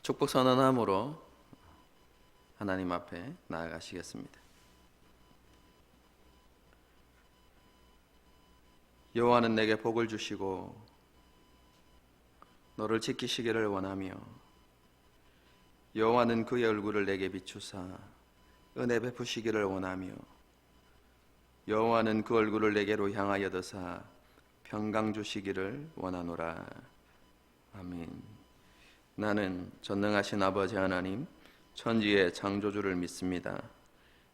축복 선언함으로 하나님 앞에 나아가시겠습니다. 여호와는 내게 복을 주시고 너를 지키시기를 원하며 여호와는 그의 얼굴을 내게 비추사 은혜 베푸시기를 원하며 여호와는 그 얼굴을 내게로 향하여 드사 평강 주시기를 원하노라. 아멘. 나는 전능하신 아버지 하나님 천지의 창조주를 믿습니다.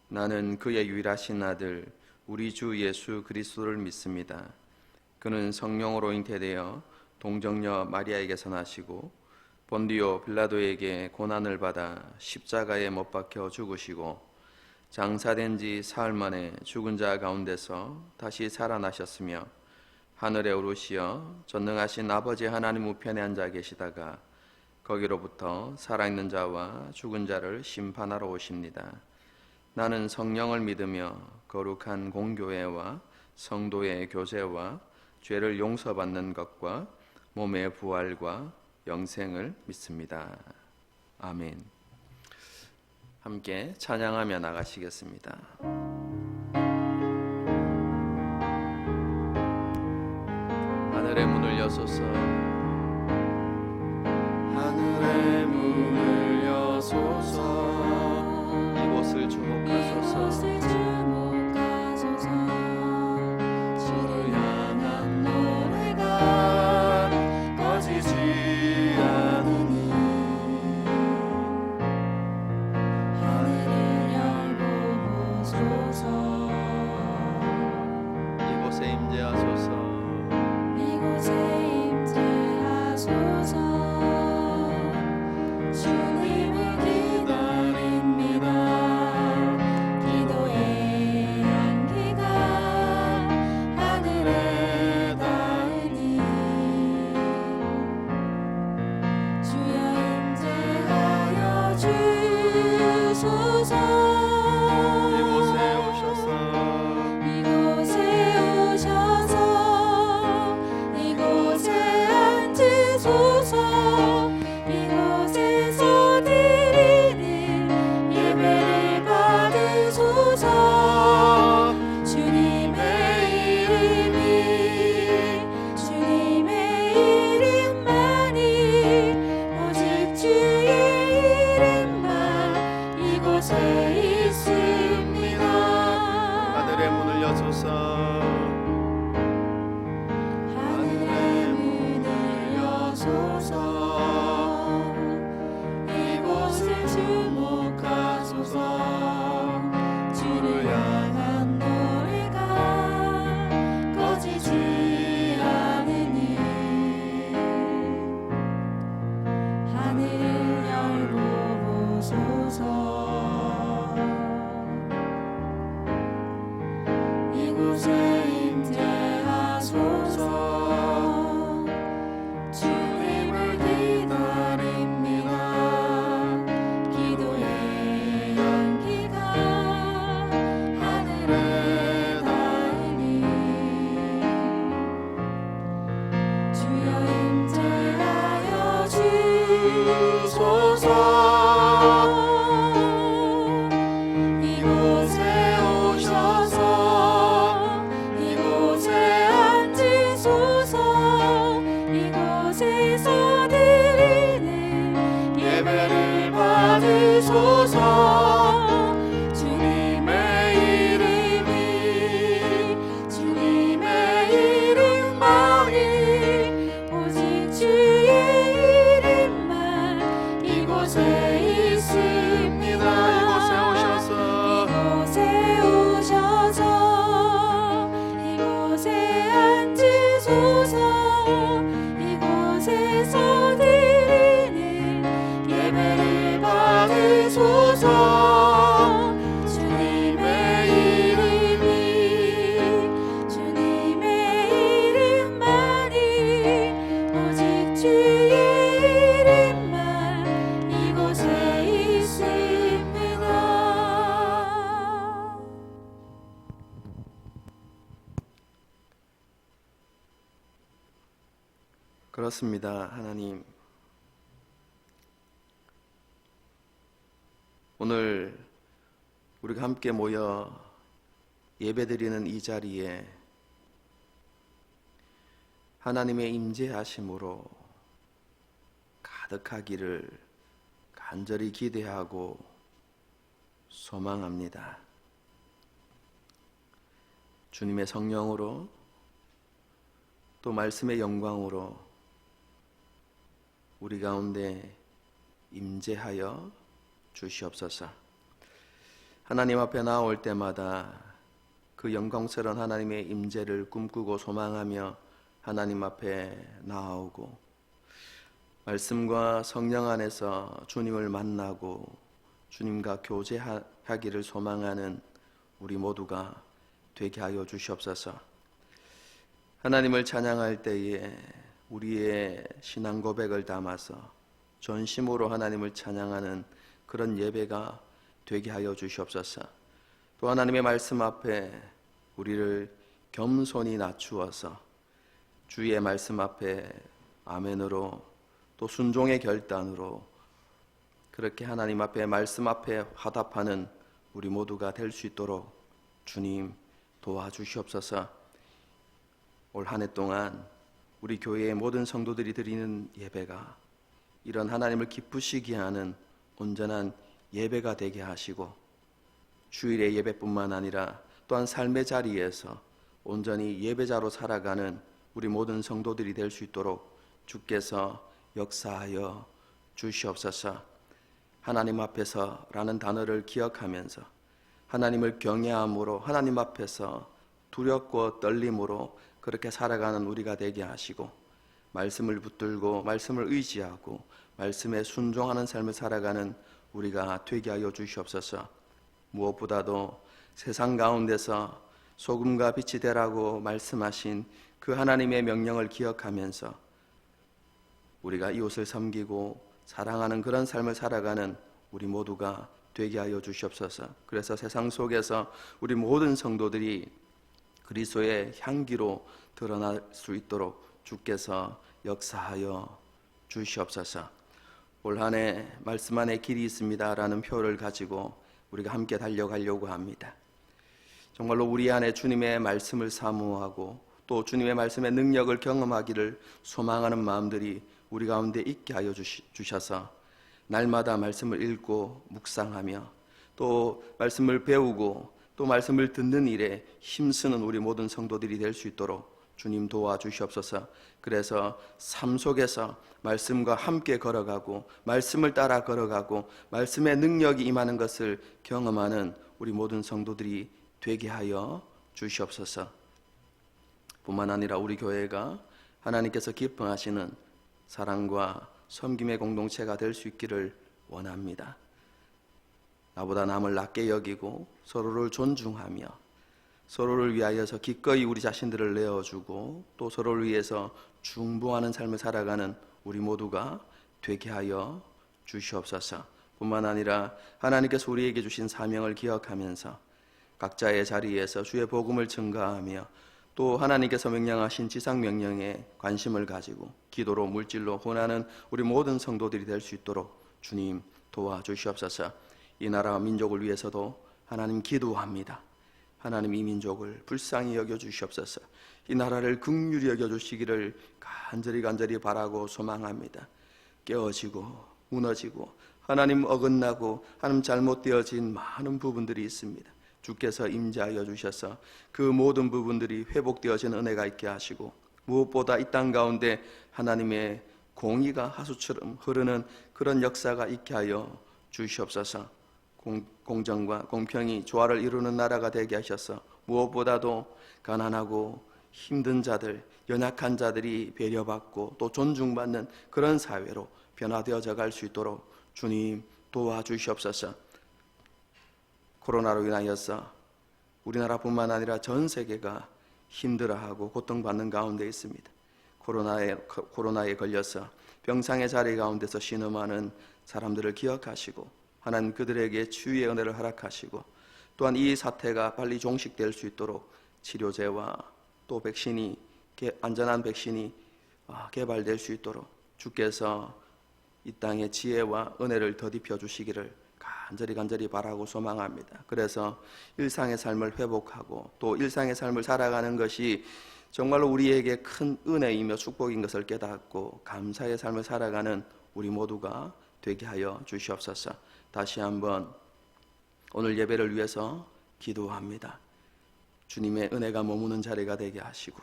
나는 그의 유일하신 아들 우리 주 예수 그리스도를 믿습니다. 그는 성령으로 잉태되어 동정녀 마리아에게서 나시고 본디오 빌라도에게 고난을 받아 십자가에 못 박혀 죽으시고 장사된 지 사흘 만에 죽은 자 가운데서 다시 살아나셨으며 하늘에 오르시어 전능하신 아버지 하나님 우편에 앉아 계시다가 거기로부터 살아있는 자와 죽은 자를 심판하러 오십니다. 나는 성령을 믿으며 거룩한 공교회와 성도의 교제와 죄를 용서받는 것과 몸의 부활과 영생을 믿습니다. 아멘. 함께 찬양하며 나가시겠습니다. 하늘의 문을 여소서, 하늘의 문을 여소서, 이곳을 주목하소서. 주를 향한 노래가 꺼지지 않으니 하늘을 열고 보소서. 이곳에 임재하소서. 이곳에 임재하소서. 주님을 기다립니다. 기도의 향기가 하늘에 닿으니 주여 임재하여 주소서. 이곳에 오셔서 이곳에 오셔서 이곳에 앉으소서. 이곳에서 드리는 예배를 받으소서. 주님의 이름만이 오직 주의 이름만 이곳에 있습니다. 하늘의 문을 여소서. 하늘의 문을 여소서. 이곳을 주목하소서. 주를 향한 노래가 꺼지지 않으니 하늘을 열고 보소서. 이곳에 임재하소서. 주님을 기다립니다. 기도의 향기가 하늘에 닿으니 주여 임재하여 주소서. 이곳에 오셔서 이곳에 앉으소서. 이곳에서 드리는 예배를 받으소서. 주님의 이름만이 오직 주의 이름만 이곳에 있습니다. 이곳에 오셔서 이곳에 오셔서 이곳에 앉으소서. 이곳에서 드리는 예배를 받으소서. 주님의 이름만이 오직 주의 이름만 이곳에 있습니다. 그렇습니다. 하나님, 오늘 우리가 함께 모여 예배드리는 이 자리에 하나님의 임재하심으로 가득하기를 간절히 기대하고 소망합니다. 주님의 성령으로 또 말씀의 영광으로 우리 가운데 임재하여 주시옵소서. 하나님 앞에 나올 때마다 그 영광스러운 하나님의 임재를 꿈꾸고 소망하며 하나님 앞에 나아오고 말씀과 성령 안에서 주님을 만나고 주님과 교제하기를 소망하는 우리 모두가 되게 하여 주시옵소서. 하나님을 찬양할 때에 우리의 신앙 고백을 담아서 전심으로 하나님을 찬양하는 그런 예배가 되게 하여 주시옵소서. 또 하나님의 말씀 앞에 우리를 겸손히 낮추어서 주의 말씀 앞에 아멘으로 또 순종의 결단으로 그렇게 하나님 앞에 말씀 앞에 화답하는 우리 모두가 될 수 있도록 주님 도와주시옵소서. 올 한 해 동안 우리 교회의 모든 성도들이 드리는 예배가 이런 하나님을 기쁘시게 하는 온전한 예배가 되게 하시고 주일의 예배뿐만 아니라 또한 삶의 자리에서 온전히 예배자로 살아가는 우리 모든 성도들이 될 수 있도록 주께서 역사하여 주시옵소서. 하나님 앞에서라는 단어를 기억하면서 하나님을 경외함으로 하나님 앞에서 두렵고 떨림으로 그렇게 살아가는 우리가 되게 하시고 말씀을 붙들고 말씀을 의지하고 말씀에 순종하는 삶을 살아가는 우리가 되게 하여 주시옵소서. 무엇보다도 세상 가운데서 소금과 빛이 되라고 말씀하신 그 하나님의 명령을 기억하면서 우리가 이웃을 섬기고 사랑하는 그런 삶을 살아가는 우리 모두가 되게 하여 주시옵소서. 그래서 세상 속에서 우리 모든 성도들이 그리스도의 향기로 드러날 수 있도록 주께서 역사하여 주시옵소서. 올 한 해 말씀 안에 길이 있습니다라는 표를 가지고 우리가 함께 달려가려고 합니다. 정말로 우리 안에 주님의 말씀을 사모하고 또 주님의 말씀의 능력을 경험하기를 소망하는 마음들이 우리 가운데 있게 하여 주셔서 날마다 말씀을 읽고 묵상하며 또 말씀을 배우고 또 말씀을 듣는 일에 힘쓰는 우리 모든 성도들이 될 수 있도록 주님 도와주시옵소서. 그래서 삶 속에서 말씀과 함께 걸어가고 말씀을 따라 걸어가고 말씀의 능력이 임하는 것을 경험하는 우리 모든 성도들이 되게 하여 주시옵소서. 뿐만 아니라 우리 교회가 하나님께서 기뻐하시는 사랑과 섬김의 공동체가 될 수 있기를 원합니다. 나보다 남을 낮게 여기고 서로를 존중하며 서로를 위하여서 기꺼이 우리 자신들을 내어주고 또 서로를 위해서 중보하는 삶을 살아가는 우리 모두가 되게 하여 주시옵소서. 뿐만 아니라 하나님께서 우리에게 주신 사명을 기억하면서 각자의 자리에서 주의 복음을 증거하며 또 하나님께서 명령하신 지상 명령에 관심을 가지고 기도로 물질로 혼하는 우리 모든 성도들이 될 수 있도록 주님 도와주시옵소서. 이 나라와 민족을 위해서도 하나님 기도합니다. 하나님 이 민족을 불쌍히 여겨주시옵소서. 이 나라를 긍휼히 여겨주시기를 간절히 바라고 소망합니다. 깨어지고 무너지고 하나님 어긋나고 하나님 잘못되어진 많은 부분들이 있습니다. 주께서 임재하여 주셔서 그 모든 부분들이 회복되어지는 은혜가 있게 하시고 무엇보다 이 땅 가운데 하나님의 공의가 하수처럼 흐르는 그런 역사가 있게 하여 주시옵소서. 공정과 공평이 조화를 이루는 나라가 되게 하셔서 무엇보다도 가난하고 힘든 자들, 연약한 자들이 배려받고 또 존중받는 그런 사회로 변화되어져 갈 수 있도록 주님 도와주시옵소서. 코로나로 인하여서 우리나라뿐만 아니라 전 세계가 힘들어하고 고통받는 가운데 있습니다. 코로나에 걸려서 병상의 자리 가운데서 신음하는 사람들을 기억하시고 하나님 그들에게 치유의 은혜를 허락하시고 또한 이 사태가 빨리 종식될 수 있도록 치료제와 또 백신이 안전한 백신이 개발될 수 있도록 주께서 이 땅에 지혜와 은혜를 더디펴 주시기를 간절히 바라고 소망합니다. 그래서 일상의 삶을 회복하고 또 일상의 삶을 살아가는 것이 정말로 우리에게 큰 은혜이며 축복인 것을 깨닫고 감사의 삶을 살아가는 우리 모두가 되게 하여 주시옵소서. 다시 한번 오늘 예배를 위해서 기도합니다. 주님의 은혜가 머무는 자리가 되게 하시고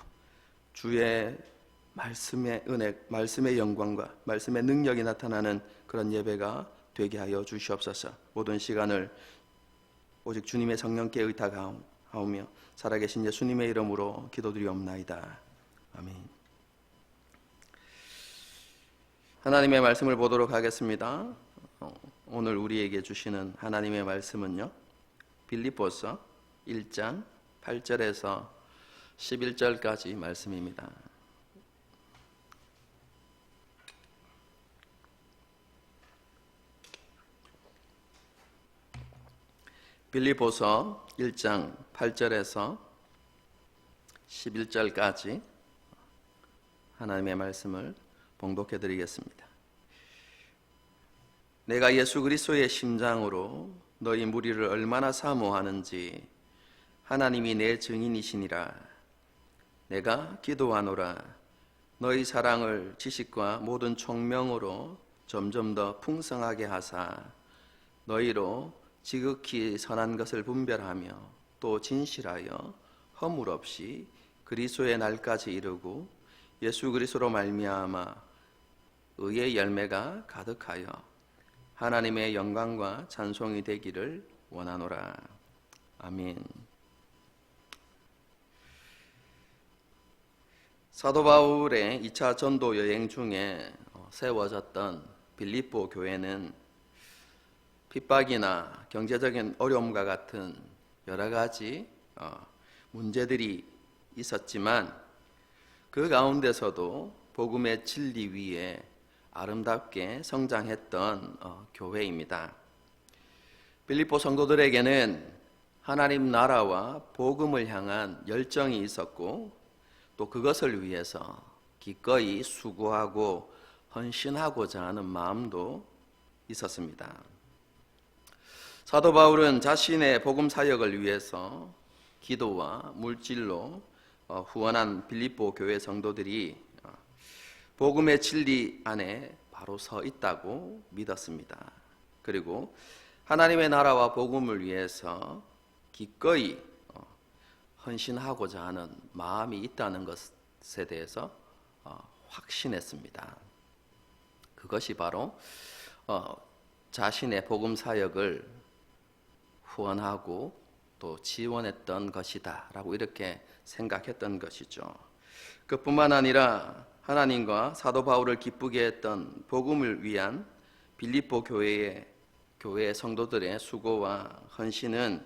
주의 말씀의 은혜, 말씀의 영광과 말씀의 능력이 나타나는 그런 예배가 되게 하여 주시옵소서. 모든 시간을 오직 주님의 성령께 의탁하오며 살아계신 예수님의 이름으로 기도드리옵나이다. 아멘. 하나님의 말씀을 보도록 하겠습니다. 오늘 우리에게 주시는 하나님의 말씀은요, 빌립보서 1장 8절에서 11절까지 말씀입니다. 빌립보서 1장 8절에서 11절까지 하나님의 말씀을 봉독해 드리겠습니다. 내가 예수 그리스도의 심장으로 너희 무리를 얼마나 사모하는지 하나님이 내 증인이시니라. 내가 기도하노라. 너희 사랑을 지식과 모든 총명으로 점점 더 풍성하게 하사 너희로 지극히 선한 것을 분별하며 또 진실하여 허물 없이 그리스도의 날까지 이르고 예수 그리스도로 말미암아 의의 열매가 가득하여 하나님의 영광과 찬송이 되기를 원하노라. 아멘. 사도 바울의 2차 전도 여행 중에 세워졌던 빌립보 교회는 핍박이나 경제적인 어려움과 같은 여러 가지 문제들이 있었지만 그 가운데서도 복음의 진리 위에 아름답게 성장했던 교회입니다. 빌립보 성도들에게는 하나님 나라와 복음을 향한 열정이 있었고 또 그것을 위해서 기꺼이 수고하고 헌신하고자 하는 마음도 있었습니다. 사도 바울은 자신의 복음 사역을 위해서 기도와 물질로 후원한 빌립보 교회 성도들이 복음의 진리 안에 바로 서 있다고 믿었습니다. 그리고 하나님의 나라와 복음을 위해서 기꺼이 헌신하고자 하는 마음이 있다는 것에 대해서 확신했습니다. 그것이 바로 자신의 복음 사역을 후원하고 또 지원했던 것이다 라고 이렇게 생각했던 것이죠. 그뿐만 아니라 하나님과 사도 바울을 기쁘게 했던 복음을 위한 빌립보 교회 성도들의 수고와 헌신은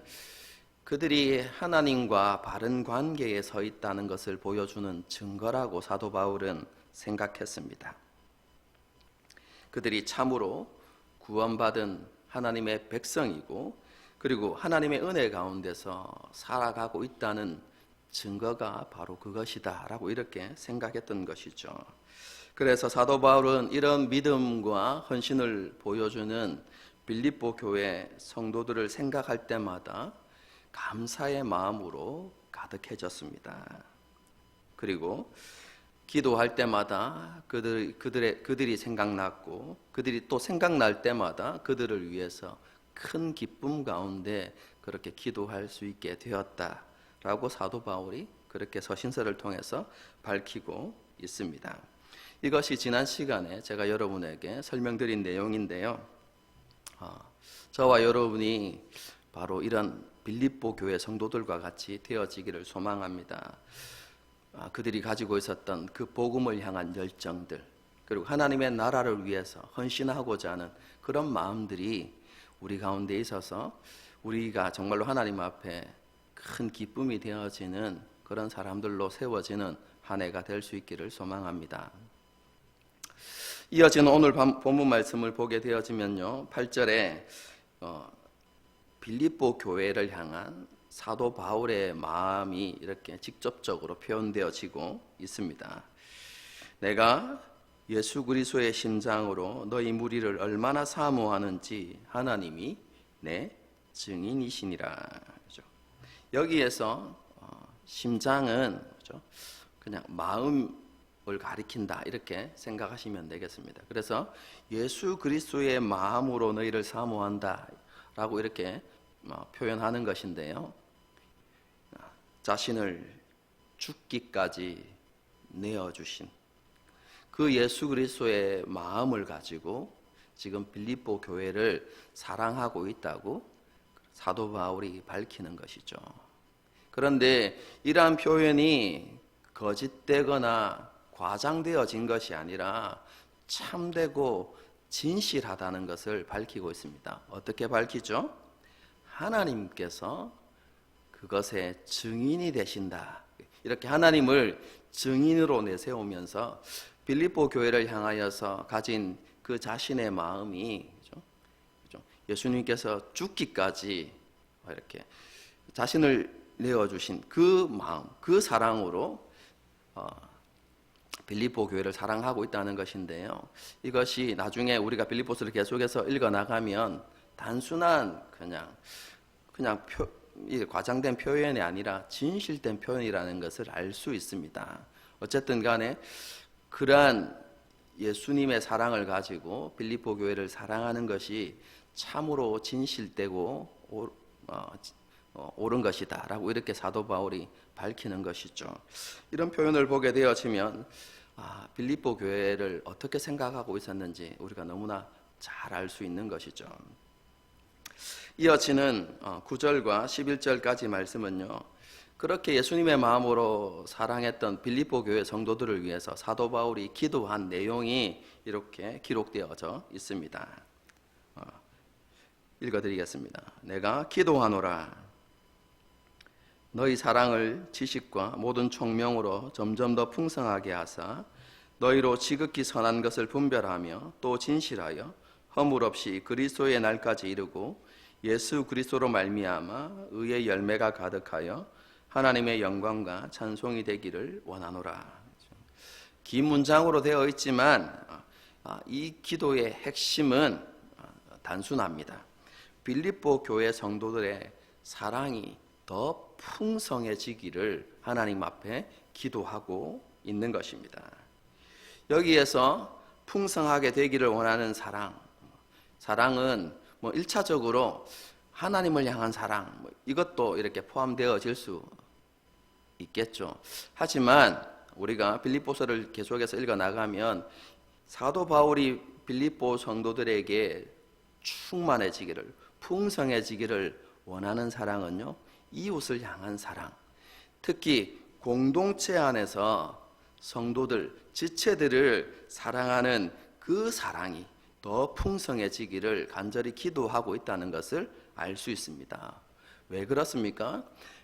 그들이 하나님과 바른 관계에 서 있다는 것을 보여주는 증거라고 사도 바울은 생각했습니다. 그들이 참으로 구원받은 하나님의 백성이고 그리고 하나님의 은혜 가운데서 살아가고 있다는 증거가 바로 그것이다 라고 이렇게 생각했던 것이죠. 그래서 사도 바울은 이런 믿음과 헌신을 보여주는 빌립보 교회 성도들을 생각할 때마다 감사의 마음으로 가득해졌습니다. 그리고 기도할 때마다 그들이 생각났고 그들이 또 생각날 때마다 그들을 위해서 큰 기쁨 가운데 그렇게 기도할 수 있게 되었다라고 사도 바울이 그렇게 서신서를 통해서 밝히고 있습니다. 이것이 지난 시간에 제가 여러분에게 설명드린 내용인데요. 저와 여러분이 바로 이런 빌립보 교회 성도들과 같이 되어지기를 소망합니다. 그들이 가지고 있었던 그 복음을 향한 열정들, 그리고 하나님의 나라를 위해서 헌신하고자 하는 그런 마음들이 우리 가운데 있어서 우리가 정말로 하나님 앞에 큰 기쁨이 되어지는 그런 사람들로 세워지는 한 해가 될 수 있기를 소망합니다. 이어지는 오늘 본문 말씀을 보게 되어지면요, 8절에 빌립보 교회를 향한 사도 바울의 마음이 이렇게 직접적으로 표현되어지고 있습니다. 내가 예수 그리스도의 심장으로 너희 무리를 얼마나 사모하는지 하나님이 내 증인이시니라. 그죠? 여기에서 심장은 그죠? 그냥 마음을 가리킨다 이렇게 생각하시면 되겠습니다. 그래서 예수 그리스도의 마음으로 너희를 사모한다라고 이렇게 표현하는 것인데요. 자신을 죽기까지 내어주신 그 예수 그리스도의 마음을 가지고 지금 빌립보 교회를 사랑하고 있다고 사도 바울이 밝히는 것이죠. 그런데 이러한 표현이 거짓되거나 과장되어진 것이 아니라 참되고 진실하다는 것을 밝히고 있습니다. 어떻게 밝히죠? 하나님께서 그것의 증인이 되신다. 이렇게 하나님을 증인으로 내세우면서 빌립보 교회를 향하여서 가진 그 자신의 마음이 예수님께서 죽기까지 이렇게 자신을 내어주신 그 마음, 그 사랑으로 빌립보 교회를 사랑하고 있다는 것인데요. 이것이 나중에 우리가 빌립보서를 계속해서 읽어나가면 단순한 그냥 과장된 표현이 아니라 진실된 표현이라는 것을 알 수 있습니다. 어쨌든 간에 그러한 예수님의 사랑을 가지고 빌립보 교회를 사랑하는 것이 참으로 진실되고 옳은 것이다 라고 이렇게 사도 바울이 밝히는 것이죠. 이런 표현을 보게 되어지면 빌립보 교회를 어떻게 생각하고 있었는지 우리가 너무나 잘 알 수 있는 것이죠. 이어지는 9절과 11절까지 말씀은요, 그렇게 예수님의 마음으로 사랑했던 빌립보 교회 성도들을 위해서 사도 바울이 기도한 내용이 이렇게 기록되어져 있습니다. 읽어드리겠습니다. 내가 기도하노라. 너희 사랑을 지식과 모든 총명으로 점점 더 풍성하게 하사 너희로 지극히 선한 것을 분별하며 또 진실하여 허물 없이 그리스도의 날까지 이르고 예수 그리스도로 말미암아 의의 열매가 가득하여 하나님의 영광과 찬송이 되기를 원하노라. 긴 문장으로 되어 있지만 이 기도의 핵심은 단순합니다. 빌립보 교회 성도들의 사랑이 더 풍성해지기를 하나님 앞에 기도하고 있는 것입니다. 여기에서 풍성하게 되기를 원하는 사랑은 1차적으로 하나님을 향한 사랑, 이것도 이렇게 포함되어질 수 있겠죠. 하지만 우리가 빌립보서를 계속해서 읽어나가면 사도 바울이 빌립보 성도들에게 충만해지기를, 풍성해지기를 원하는 사랑은요, 이웃을 향한 사랑, 특히 공동체 안에서 성도들, 지체들을 사랑하는 그 사랑이 더 풍성해지기를 간절히 기도하고 있다는 것을 알 수 있습니다. 왜 그렇습니까?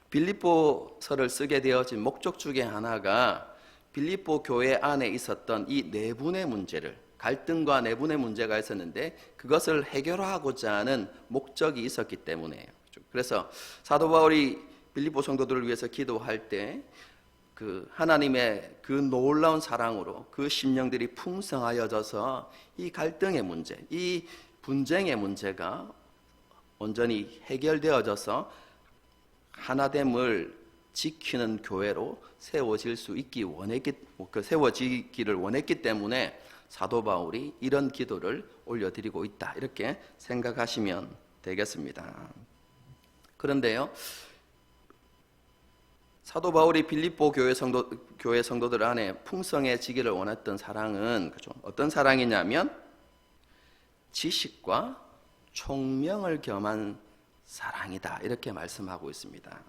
빌립보서를 쓰게 되어진 목적 중에 하나가 빌립보 교회 안에 있었던 이 내분의 문제를, 갈등과 내분의 문제가 있었는데 그것을 해결하고자 하는 목적이 있었기 때문에요. 그래서 사도 바울이 빌립보 성도들을 위해서 기도할 때 그 하나님의 그 놀라운 사랑으로 그 심령들이 풍성하여져서 이 갈등의 문제, 이 분쟁의 문제가 온전히 해결되어져서 하나됨을 지키는 교회로 세워지기를 원했기 때문에 사도 바울이 이런 기도를 올려드리고 있다, 이렇게 생각하시면 되겠습니다. 그런데요, 사도 바울이 빌립보 교회 성도들 안에 풍성해지기를 원했던 사랑은 어떤 사랑이냐면 지식과 총명을 겸한 사랑이다, 이렇게 말씀하고 있습니다.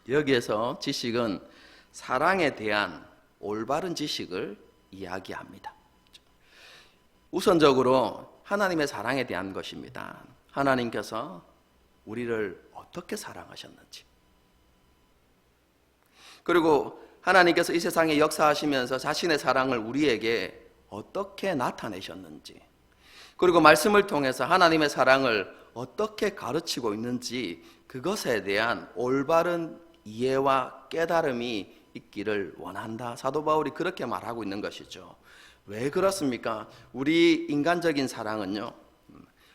여기에서 지식은 사랑에 대한 올바른 지식을 이야기합니다. 우선적으로 하나님의 사랑에 대한 것입니다. 하나님께서 우리를 어떻게 사랑하셨는지, 그리고 하나님께서 이 세상에 역사하시면서 자신의 사랑을 우리에게 어떻게 나타내셨는지, 그리고 말씀을 통해서 하나님의 사랑을 어떻게 가르치고 있는지, 그것에 대한 올바른 이해와 깨달음이 있기를 원한다. 사도 바울이 그렇게 말하고 있는 것이죠. 왜 그렇습니까? 우리 인간적인 사랑은요,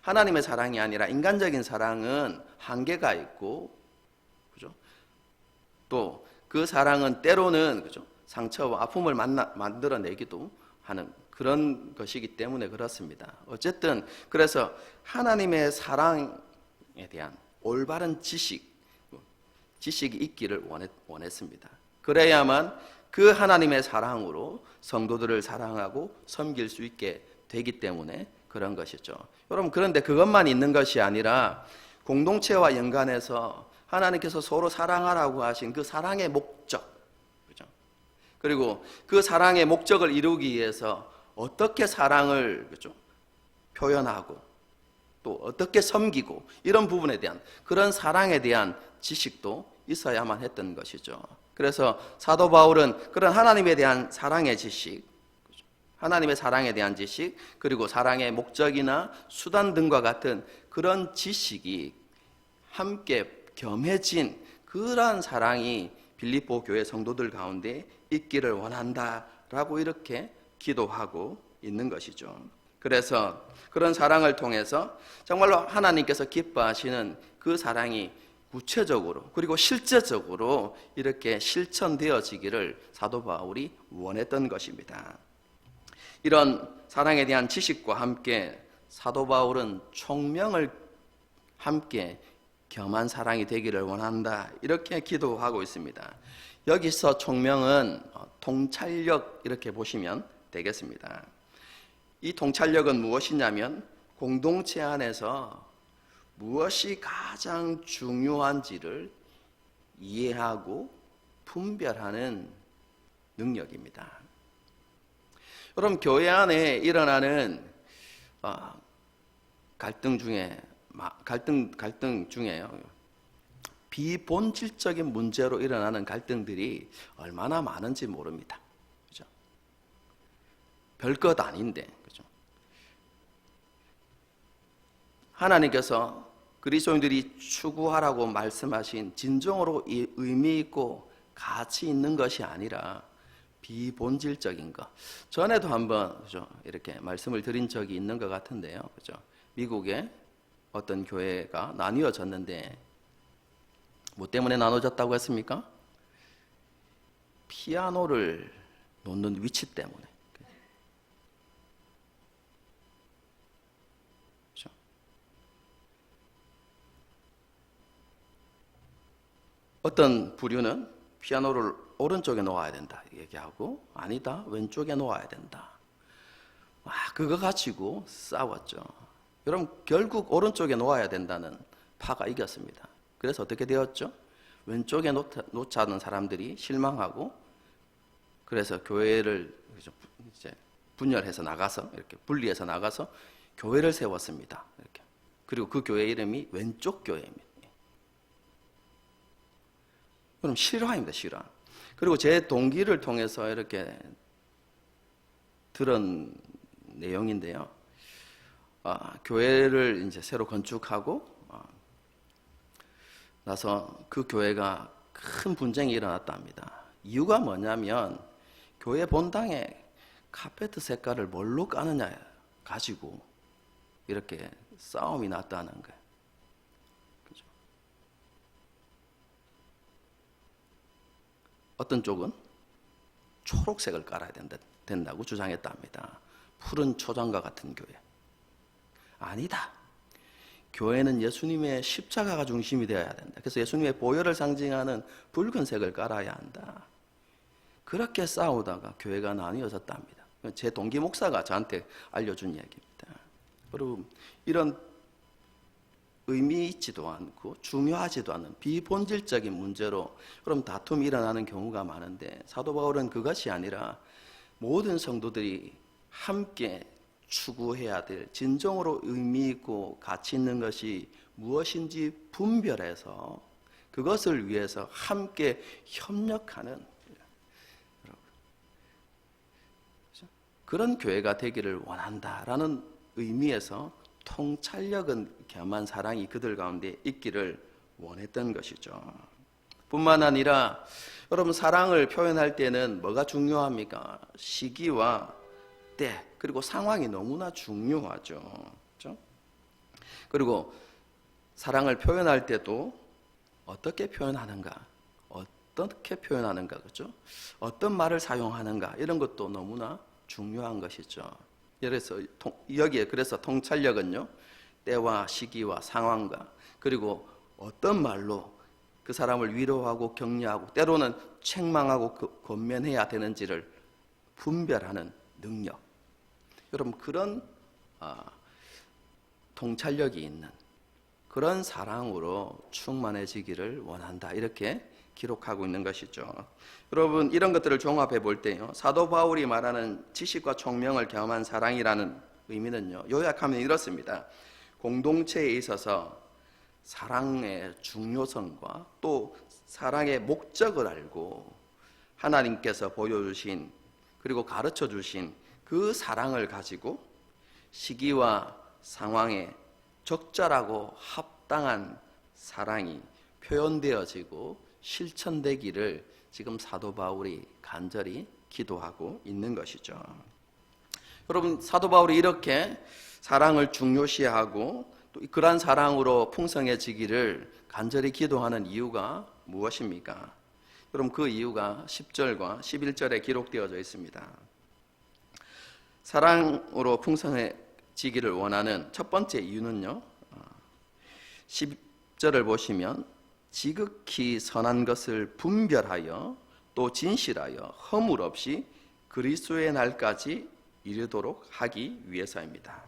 하나님의 사랑이 아니라 인간적인 사랑은 한계가 있고, 그죠? 또 그 사랑은 때로는, 그죠? 상처와 아픔을 만들어내기도 하는 그런 것이기 때문에 그렇습니다. 어쨌든 그래서 하나님의 사랑에 대한 올바른 지식이 있기를 원했습니다. 그래야만 그 하나님의 사랑으로 성도들을 사랑하고 섬길 수 있게 되기 때문에 그런 것이죠. 여러분, 그런데 그것만 있는 것이 아니라 공동체와 연관해서 하나님께서 서로 사랑하라고 하신 그 사랑의 목적, 그죠? 그리고 그 사랑의 목적을 이루기 위해서 어떻게 사랑을, 그죠? 표현하고 또 어떻게 섬기고 이런 부분에 대한, 그런 사랑에 대한 지식도 있어야만 했던 것이죠. 그래서 사도 바울은 그런 하나님에 대한 사랑의 지식, 하나님의 사랑에 대한 지식, 그리고 사랑의 목적이나 수단 등과 같은 그런 지식이 함께 겸해진 그러한 사랑이 빌립보 교회 성도들 가운데 있기를 원한다라고 이렇게 기도하고 있는 것이죠. 그래서 그런 사랑을 통해서 정말로 하나님께서 기뻐하시는 그 사랑이 구체적으로 그리고 실제적으로 이렇게 실천되어지기를 사도 바울이 원했던 것입니다. 이런 사랑에 대한 지식과 함께 사도 바울은 총명을 함께 겸한 사랑이 되기를 원한다, 이렇게 기도하고 있습니다. 여기서 총명은 통찰력, 이렇게 보시면 되겠습니다. 이 통찰력은 무엇이냐면 공동체 안에서 무엇이 가장 중요한지를 이해하고 분별하는 능력입니다. 여러분, 교회 안에 일어나는 갈등 중에요, 비본질적인 문제로 일어나는 갈등들이 얼마나 많은지 모릅니다. 그죠? 별것 아닌데, 그죠? 하나님께서 그리스도인들이 추구하라고 말씀하신 진정으로 의미 있고 가치 있는 것이 아니라 비본질적인 것. 전에도 한번, 그죠? 이렇게 말씀을 드린 적이 있는 것 같은데요, 그죠? 미국에 어떤 교회가 나뉘어졌는데 뭐 때문에 나눠졌다고 했습니까? 피아노를 놓는 위치 때문에. 그렇죠? 어떤 부류는 피아노를 오른쪽에 놓아야 된다 얘기하고, 아니다, 왼쪽에 놓아야 된다. 그거 가지고 싸웠죠. 여러분, 결국 오른쪽에 놓아야 된다는 파가 이겼습니다. 그래서 어떻게 되었죠? 왼쪽에 놓자는 사람들이 실망하고, 그래서 교회를 이제 분열해서 나가서, 이렇게 분리해서 나가서 교회를 세웠습니다. 이렇게. 그리고 그 교회 이름이 왼쪽 교회입니다. 그럼 실화입니다, 실화. 그리고 제 동기를 통해서 이렇게 들은 내용인데요. 교회를 이제 새로 건축하고 나서 그 교회가 큰 분쟁이 일어났답니다. 이유가 뭐냐면 교회 본당에 카페트 색깔을 뭘로 까느냐 가지고 이렇게 싸움이 났다는 거예요. 그죠? 어떤 쪽은 초록색을 깔아야 된다고 주장했답니다. 푸른 초장과 같은 교회. 아니다. 교회는 예수님의 십자가가 중심이 되어야 된다. 그래서 예수님의 보혈을 상징하는 붉은색을 깔아야 한다. 그렇게 싸우다가 교회가 나뉘어졌답니다. 제 동기 목사가 저한테 알려준 얘기입니다. 그리고 이런 의미 있지도 않고 중요하지도 않은 비본질적인 문제로 그럼 다툼이 일어나는 경우가 많은데, 사도 바울은 그것이 아니라 모든 성도들이 함께 추구해야 될 진정으로 의미 있고 가치 있는 것이 무엇인지 분별해서 그것을 위해서 함께 협력하는 그런 교회가 되기를 원한다라는 의미에서 통찰력은 겸한 사랑이 그들 가운데 있기를 원했던 것이죠. 뿐만 아니라 여러분, 사랑을 표현할 때는 뭐가 중요합니까? 시기와 때, 그리고 상황이 너무나 중요하죠. 그렇죠? 그리고 사랑을 표현할 때도 어떻게 표현하는가, 그렇죠? 어떤 말을 사용하는가, 이런 것도 너무나 중요한 것이죠. 그래서 여기에 그래서 통찰력은요, 때와 시기와 상황과 그리고 어떤 말로 그 사람을 위로하고 격려하고 때로는 책망하고 권면해야 되는지를 분별하는 능력. 여러분, 그런 통찰력이 있는 그런 사랑으로 충만해지기를 원한다, 이렇게 기록하고 있는 것이죠. 여러분, 이런 것들을 종합해 볼 때요, 사도 바울이 말하는 지식과 총명을 겸한 사랑이라는 의미는요, 요약하면 이렇습니다. 공동체에 있어서 사랑의 중요성과 또 사랑의 목적을 알고 하나님께서 보여주신 그리고 가르쳐 주신 그 사랑을 가지고 시기와 상황에 적절하고 합당한 사랑이 표현되어지고 실천되기를 지금 사도 바울이 간절히 기도하고 있는 것이죠. 여러분, 사도 바울이 이렇게 사랑을 중요시하고 또 그러한 사랑으로 풍성해지기를 간절히 기도하는 이유가 무엇입니까? 여러분, 그 이유가 10절과 11절에 기록되어져 있습니다. 사랑으로 풍성해지기를 원하는 첫 번째 이유는요, 10절을 보시면 지극히 선한 것을 분별하여 또 진실하여 허물 없이 그리스도의 날까지 이르도록 하기 위해서입니다.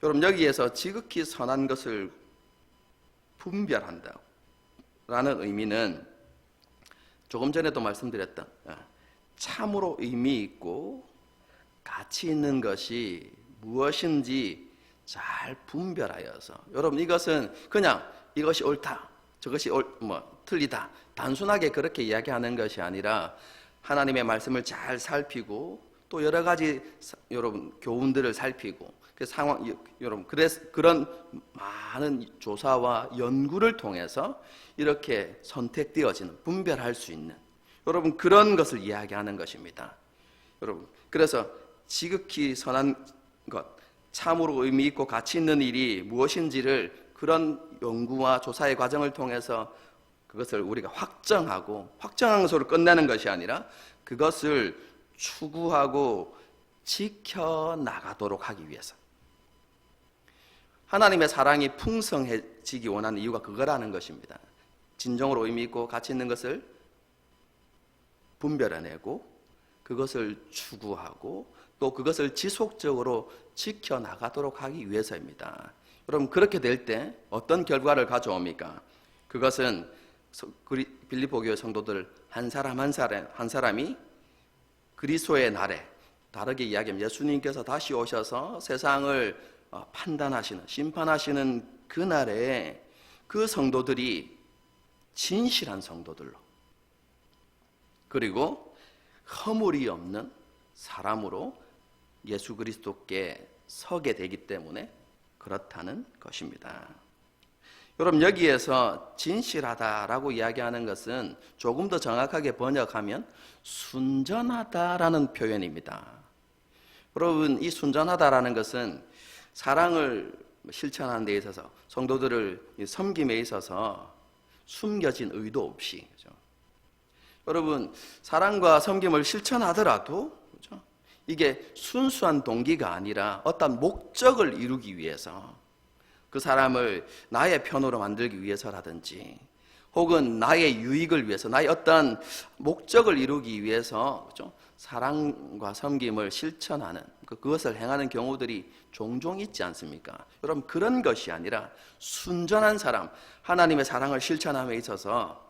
여러분, 여기에서 지극히 선한 것을 분별한다 라는 의미는 조금 전에도 말씀드렸던 참으로 의미 있고 가치 있는 것이 무엇인지 잘 분별하여서, 여러분, 이것은 그냥 이것이 옳다, 저것이 틀리다, 단순하게 그렇게 이야기하는 것이 아니라 하나님의 말씀을 잘 살피고 또 여러 가지 여러분 교훈들을 살피고 그 상황, 여러분, 그런 많은 조사와 연구를 통해서 이렇게 선택되어지는, 분별할 수 있는, 여러분, 그런 것을 이야기하는 것입니다. 여러분, 그래서 지극히 선한 것, 참으로 의미 있고 가치 있는 일이 무엇인지를 그런 연구와 조사의 과정을 통해서 그것을 우리가 확정한 것으로 끝내는 것이 아니라 그것을 추구하고 지켜나가도록 하기 위해서, 하나님의 사랑이 풍성해지기 원하는 이유가 그거라는 것입니다. 진정으로 의미 있고 가치 있는 것을 분별해내고 그것을 추구하고 또 그것을 지속적으로 지켜나가도록 하기 위해서입니다. 여러분, 그렇게 될 때 어떤 결과를 가져옵니까? 그것은 빌립보 교회 성도들 한 사람 한 사람이 그리스도의 날에, 다르게 이야기하면 예수님께서 다시 오셔서 세상을 판단하시는, 심판하시는 그날에 그 성도들이 진실한 성도들로 그리고 허물이 없는 사람으로 예수 그리스도께 서게 되기 때문에 그렇다는 것입니다. 여러분, 여기에서 진실하다라고 이야기하는 것은 조금 더 정확하게 번역하면 순전하다라는 표현입니다. 여러분, 이 순전하다라는 것은 사랑을 실천하는 데 있어서, 성도들을 섬김에 있어서 숨겨진 의도 없이, 그렇죠? 여러분, 사랑과 섬김을 실천하더라도, 그렇죠? 이게 순수한 동기가 아니라 어떤 목적을 이루기 위해서, 그 사람을 나의 편으로 만들기 위해서라든지 혹은 나의 유익을 위해서, 나의 어떤 목적을 이루기 위해서, 그렇죠? 사랑과 섬김을 실천하는, 그것을 행하는 경우들이 종종 있지 않습니까? 여러분, 그런 것이 아니라 순전한 사람, 하나님의 사랑을 실천함에 있어서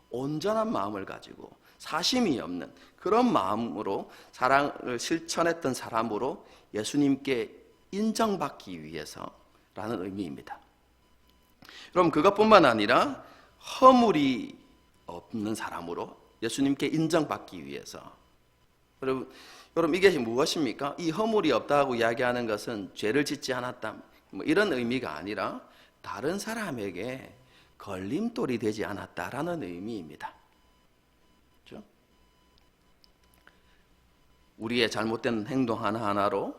온전한 마음을 가지고 사심이 없는 그런 마음으로 사랑을 실천했던 사람으로 예수님께 인정받기 위해서라는 의미입니다. 여러분, 그것뿐만 아니라 허물이 없는 사람으로 예수님께 인정받기 위해서. 여러분, 이게 무엇입니까? 이 허물이 없다고 이야기하는 것은 죄를 짓지 않았다, 이런 의미가 아니라 다른 사람에게 걸림돌이 되지 않았다라는 의미입니다. 그렇죠? 우리의 잘못된 행동 하나하나로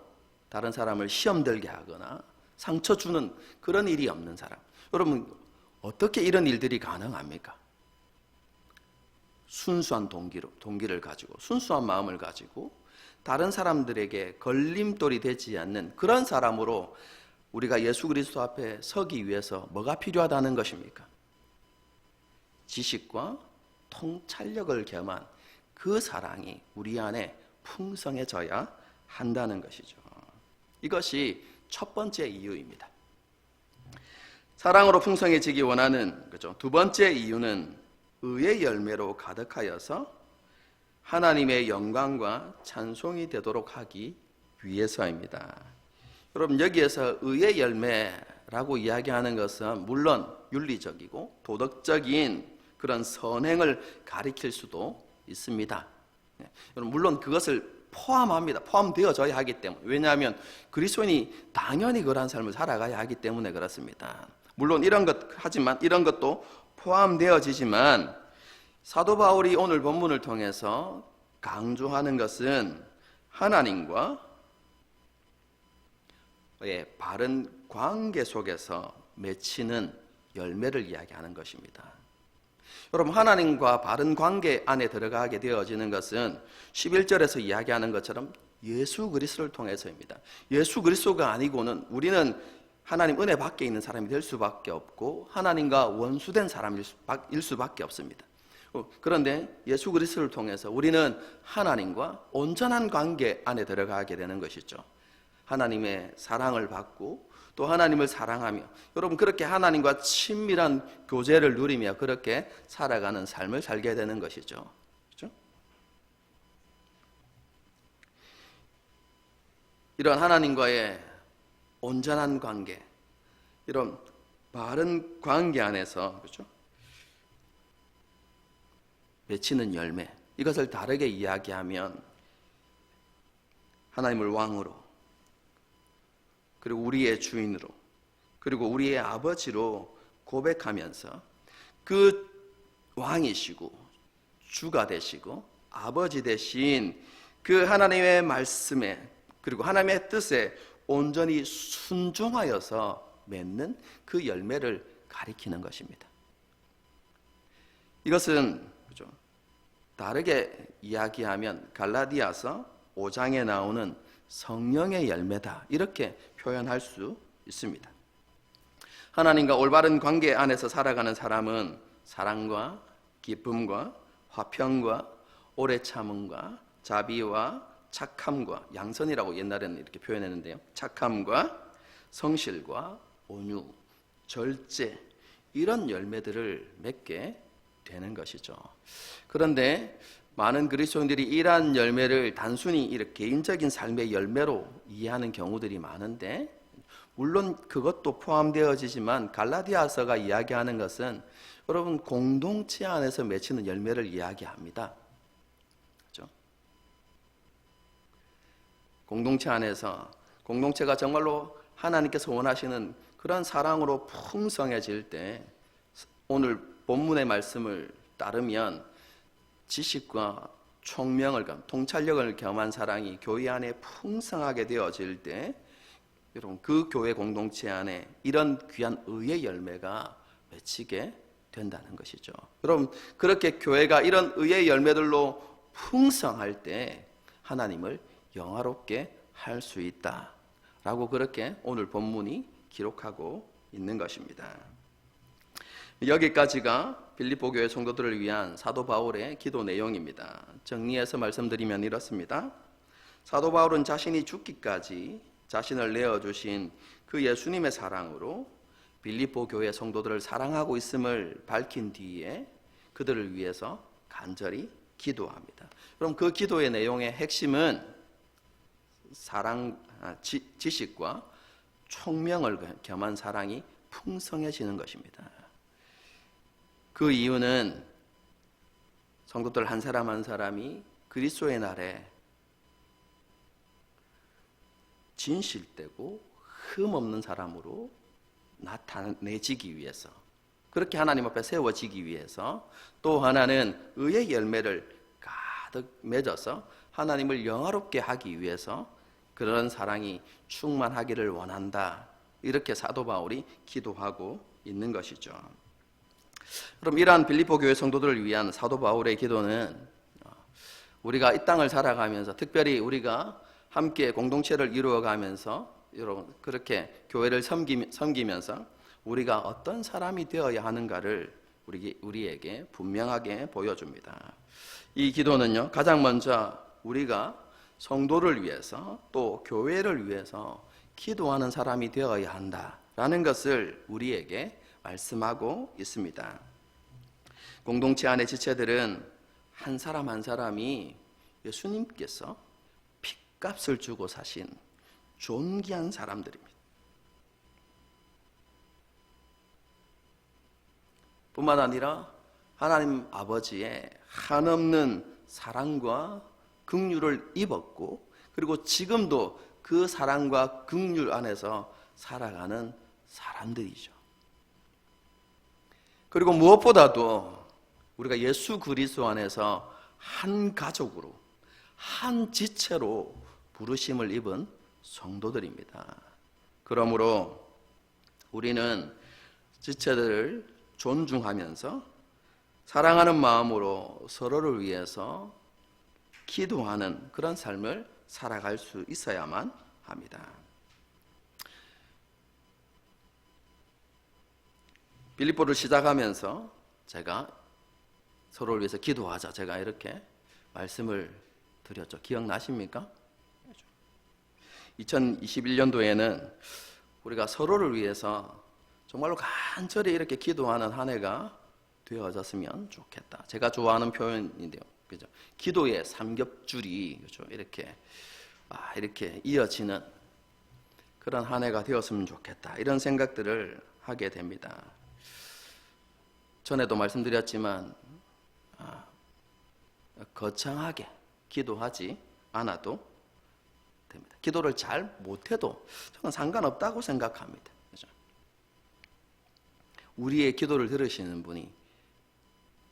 다른 사람을 시험 들게 하거나 상처 주는 그런 일이 없는 사람. 여러분, 어떻게 이런 일들이 가능합니까? 순수한 동기를 가지고, 순수한 마음을 가지고 다른 사람들에게 걸림돌이 되지 않는 그런 사람으로 우리가 예수 그리스도 앞에 서기 위해서 뭐가 필요하다는 것입니까? 지식과 통찰력을 겸한 그 사랑이 우리 안에 풍성해져야 한다는 것이죠. 이것이 첫 번째 이유입니다. 사랑으로 풍성해지기 원하는 거죠. 두 번째 이유는 의의 열매로 가득하여서 하나님의 영광과 찬송이 되도록 하기 위해서입니다. 여러분, 여기에서 의의 열매라고 이야기하는 것은 물론 윤리적이고 도덕적인 그런 선행을 가리킬 수도 있습니다. 여러분, 물론 그것을 포함합니다. 포함되어져야 하기 때문에. 왜냐하면 그리스도인이 당연히 그러한 삶을 살아가야 하기 때문에 그렇습니다. 물론 이런 것도 포함되어지지만 사도 바울이 오늘 본문을 통해서 강조하는 것은 하나님과 바른 관계 속에서 맺히는 열매를 이야기하는 것입니다. 여러분, 하나님과 바른 관계 안에 들어가게 되어지는 것은 11절에서 이야기하는 것처럼 예수 그리스도를 통해서입니다. 예수 그리스도가 아니고는 우리는 하나님 은혜 밖에 있는 사람이 될 수밖에 없고 하나님과 원수된 사람일 수밖에 없습니다. 그런데 예수 그리스도를 통해서 우리는 하나님과 온전한 관계 안에 들어가게 되는 것이죠. 하나님의 사랑을 받고 또 하나님을 사랑하며, 여러분, 그렇게 하나님과 친밀한 교제를 누리며 그렇게 살아가는 삶을 살게 되는 것이죠. 그렇죠? 이런 하나님과의 온전한 관계, 이런 바른 관계 안에서, 그렇죠? 맺히는 열매, 이것을 다르게 이야기하면 하나님을 왕으로, 그리고 우리의 주인으로, 그리고 우리의 아버지로 고백하면서 그 왕이시고 주가 되시고 아버지 되신 그 하나님의 말씀에, 그리고 하나님의 뜻에 온전히 순종하여서 맺는 그 열매를 가리키는 것입니다. 이것은 다르게 이야기하면 갈라디아서 5장에 나오는 성령의 열매다, 이렇게 표현할 수 있습니다. 하나님과 올바른 관계 안에서 살아가는 사람은 사랑과 기쁨과 화평과 오래 참음과 자비와 착함과, 양선이라고 옛날에는 이렇게 표현했는데요, 착함과 성실과 온유, 절제, 이런 열매들을 맺게 되는 것이죠. 그런데 많은 그리스도인들이 이러한 열매를 단순히 이렇게 개인적인 삶의 열매로 이해하는 경우들이 많은데, 물론 그것도 포함되어지지만 갈라디아서가 이야기하는 것은 여러분 공동체 안에서 맺히는 열매를 이야기합니다. 그렇죠? 공동체 안에서, 공동체가 정말로 하나님께서 원하시는 그런 사랑으로 풍성해질 때, 오늘 본문의 말씀을 따르면 지식과 총명을, 통찰력을 겸한 사랑이 교회 안에 풍성하게 되어질 때, 여러분 그 교회 공동체 안에 이런 귀한 의의 열매가 맺히게 된다는 것이죠. 여러분, 그렇게 교회가 이런 의의 열매들로 풍성할 때 하나님을 영화롭게 할 수 있다라고 그렇게 오늘 본문이 기록하고 있는 것입니다. 여기까지가 빌립보 교회 성도들을 위한 사도 바울의 기도 내용입니다. 정리해서 말씀드리면 이렇습니다. 사도 바울은 자신이 죽기까지 자신을 내어주신 그 예수님의 사랑으로 빌립보 교회 성도들을 사랑하고 있음을 밝힌 뒤에 그들을 위해서 간절히 기도합니다. 그럼 그 기도의 내용의 핵심은 지식과 총명을 겸한 사랑이 풍성해지는 것입니다. 그 이유는 성도들 한 사람 한 사람이 그리스도의 날에 진실되고 흠없는 사람으로 나타내지기 위해서, 그렇게 하나님 앞에 세워지기 위해서, 또 하나는 의의 열매를 가득 맺어서 하나님을 영화롭게 하기 위해서 그런 사랑이 충만하기를 원한다. 이렇게 사도 바울이 기도하고 있는 것이죠. 그럼 이러한 빌립보 교회 성도들을 위한 사도 바울의 기도는 우리가 이 땅을 살아가면서, 특별히 우리가 함께 공동체를 이루어가면서 여러분 그렇게 교회를 섬기면서 우리가 어떤 사람이 되어야 하는가를 우리에게 분명하게 보여줍니다. 이 기도는요, 가장 먼저 우리가 성도를 위해서 또 교회를 위해서 기도하는 사람이 되어야 한다라는 것을 우리에게 말씀하고 있습니다. 공동체 안의 지체들은 한 사람 한 사람이 예수님께서 핏값을 주고 사신 존귀한 사람들입니다. 뿐만 아니라 하나님 아버지의 한없는 사랑과 긍휼을 입었고, 그리고 지금도 그 사랑과 긍휼 안에서 살아가는 사람들이죠. 그리고 무엇보다도 우리가 예수 그리스도 안에서 한 가족으로, 한 지체로 부르심을 입은 성도들입니다. 그러므로 우리는 지체들을 존중하면서 사랑하는 마음으로 서로를 위해서 기도하는 그런 삶을 살아갈 수 있어야만 합니다. 빌립보를 시작하면서 제가 서로를 위해서 기도하자, 제가 이렇게 말씀을 드렸죠. 기억나십니까? 2021년도에는 우리가 서로를 위해서 정말로 간절히 이렇게 기도하는 한 해가 되어졌으면 좋겠다. 제가 좋아하는 표현인데요, 그죠? 기도의 삼겹줄이, 그죠? 이렇게 이어지는 그런 한 해가 되었으면 좋겠다. 이런 생각들을 하게 됩니다. 전에도 말씀드렸지만 거창하게 기도하지 않아도 됩니다. 기도를 잘 못해도 저는 상관없다고 생각합니다. 그죠? 우리의 기도를 들으시는 분이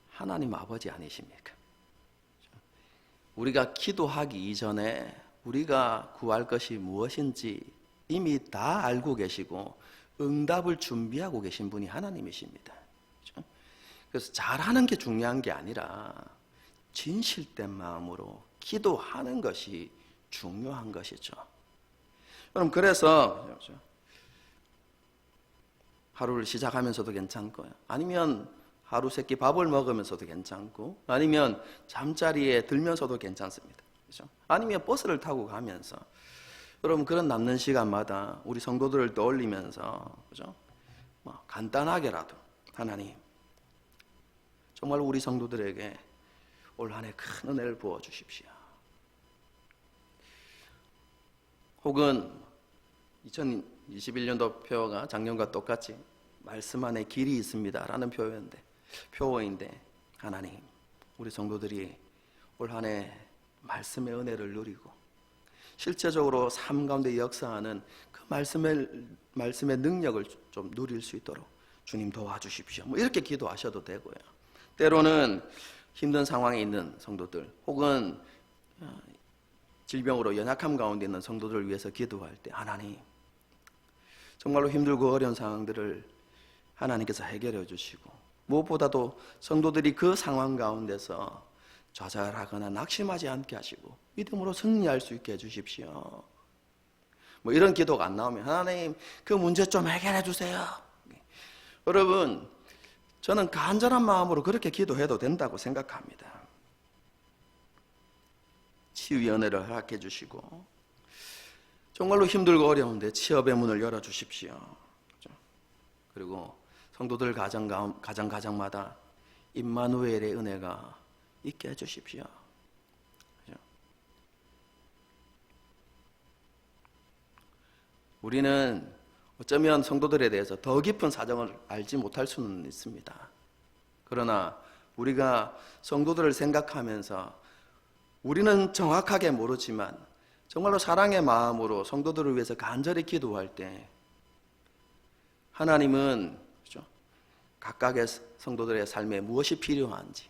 하나님 아버지 아니십니까? 우리가 기도하기 이전에 우리가 구할 것이 무엇인지 이미 다 알고 계시고 응답을 준비하고 계신 분이 하나님이십니다. 그렇죠? 그래서 잘하는 게 중요한 게 아니라 진실된 마음으로 기도하는 것이 중요한 것이죠. 그럼 그래서 하루를 시작하면서도 괜찮고요, 아니면 하루 세끼 밥을 먹으면서도 괜찮고, 아니면 잠자리에 들면서도 괜찮습니다. 그렇죠? 아니면 버스를 타고 가면서, 여러분 그런 남는 시간마다 우리 성도들을 떠올리면서, 그죠? 간단하게라도 하나님 정말 우리 성도들에게 올 한 해 큰 은혜를 부어 주십시오. 혹은 2021년도 표어가 작년과 똑같이 말씀 안에 길이 있습니다 라는 표어인데, 하나님 우리 성도들이 올 한 해 말씀의 은혜를 누리고 실제적으로 삶 가운데 역사하는 그 말씀의 능력을 좀 누릴 수 있도록 주님 도와주십시오. 이렇게 기도하셔도 되고요. 때로는 힘든 상황에 있는 성도들, 혹은 질병으로 연약함 가운데 있는 성도들을 위해서 기도할 때, 하나님 정말로 힘들고 어려운 상황들을 하나님께서 해결해 주시고, 무엇보다도 성도들이 그 상황 가운데서 좌절하거나 낙심하지 않게 하시고 믿음으로 승리할 수 있게 해주십시오. 이런 기도가 안 나오면 하나님 그 문제 좀 해결해 주세요. 여러분 저는 간절한 마음으로 그렇게 기도해도 된다고 생각합니다. 치유의 은혜를 허락해 주시고 정말로 힘들고 어려운데 취업의 문을 열어주십시오. 그리고 성도들 가정마다 임마누엘의 은혜가 있게 해주십시오. 우리는 어쩌면 성도들에 대해서 더 깊은 사정을 알지 못할 수는 있습니다. 그러나 우리가 성도들을 생각하면서 우리는 정확하게 모르지만 정말로 사랑의 마음으로 성도들을 위해서 간절히 기도할 때 하나님은 각각의 성도들의 삶에 무엇이 필요한지,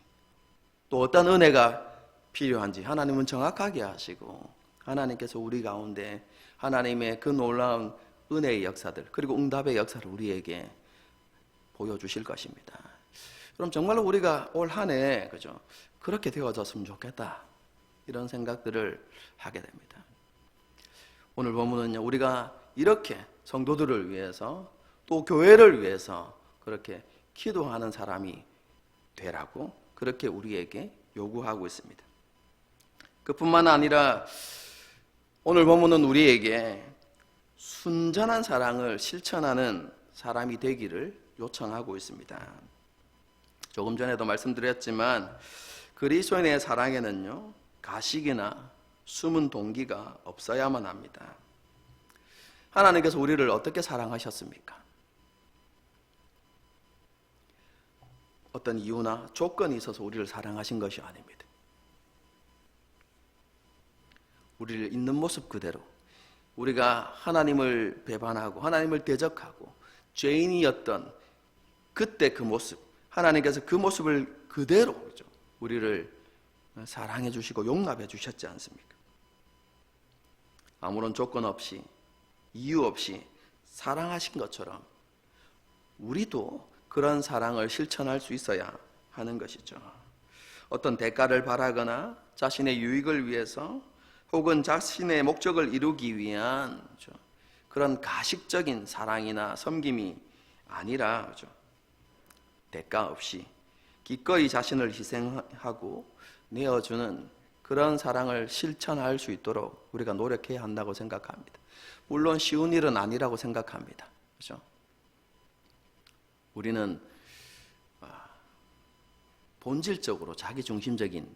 또 어떤 은혜가 필요한지 하나님은 정확하게 하시고 하나님께서 우리 가운데 하나님의 그 놀라운 은혜의 역사들, 그리고 응답의 역사를 우리에게 보여주실 것입니다. 그럼 정말로 우리가 올 한 해, 그죠? 그렇게 되어졌으면 좋겠다, 이런 생각들을 하게 됩니다. 오늘 본문은요, 우리가 이렇게 성도들을 위해서, 또 교회를 위해서 그렇게 기도하는 사람이 되라고 그렇게 우리에게 요구하고 있습니다. 그뿐만 아니라 오늘 본문은 우리에게 순전한 사랑을 실천하는 사람이 되기를 요청하고 있습니다. 조금 전에도 말씀드렸지만 그리스도인의 사랑에는요, 가식이나 숨은 동기가 없어야만 합니다. 하나님께서 우리를 어떻게 사랑하셨습니까? 어떤 이유나 조건이 있어서 우리를 사랑하신 것이 아닙니다. 우리를 있는 모습 그대로, 우리가 하나님을 배반하고 하나님을 대적하고 죄인이었던 그때 그 모습, 하나님께서 그 모습을 그대로 우리를 사랑해 주시고 용납해 주셨지 않습니까? 아무런 조건 없이, 이유 없이 사랑하신 것처럼 우리도 그런 사랑을 실천할 수 있어야 하는 것이죠. 어떤 대가를 바라거나 자신의 유익을 위해서 혹은 자신의 목적을 이루기 위한 그런 가식적인 사랑이나 섬김이 아니라 대가 없이 기꺼이 자신을 희생하고 내어주는 그런 사랑을 실천할 수 있도록 우리가 노력해야 한다고 생각합니다. 물론 쉬운 일은 아니라고 생각합니다. 그렇죠? 우리는 본질적으로 자기중심적인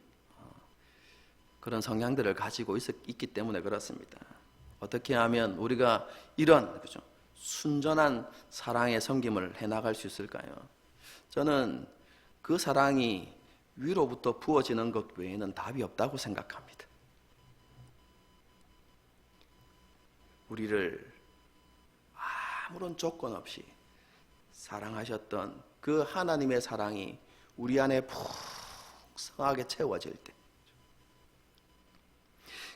그런 성향들을 가지고 있기 때문에 그렇습니다. 어떻게 하면 우리가 이런 순전한 사랑의 섬김을 해나갈 수 있을까요? 저는 그 사랑이 위로부터 부어지는 것 외에는 답이 없다고 생각합니다. 우리를 아무런 조건 없이 사랑하셨던 그 하나님의 사랑이 우리 안에 풍성하게 채워질 때,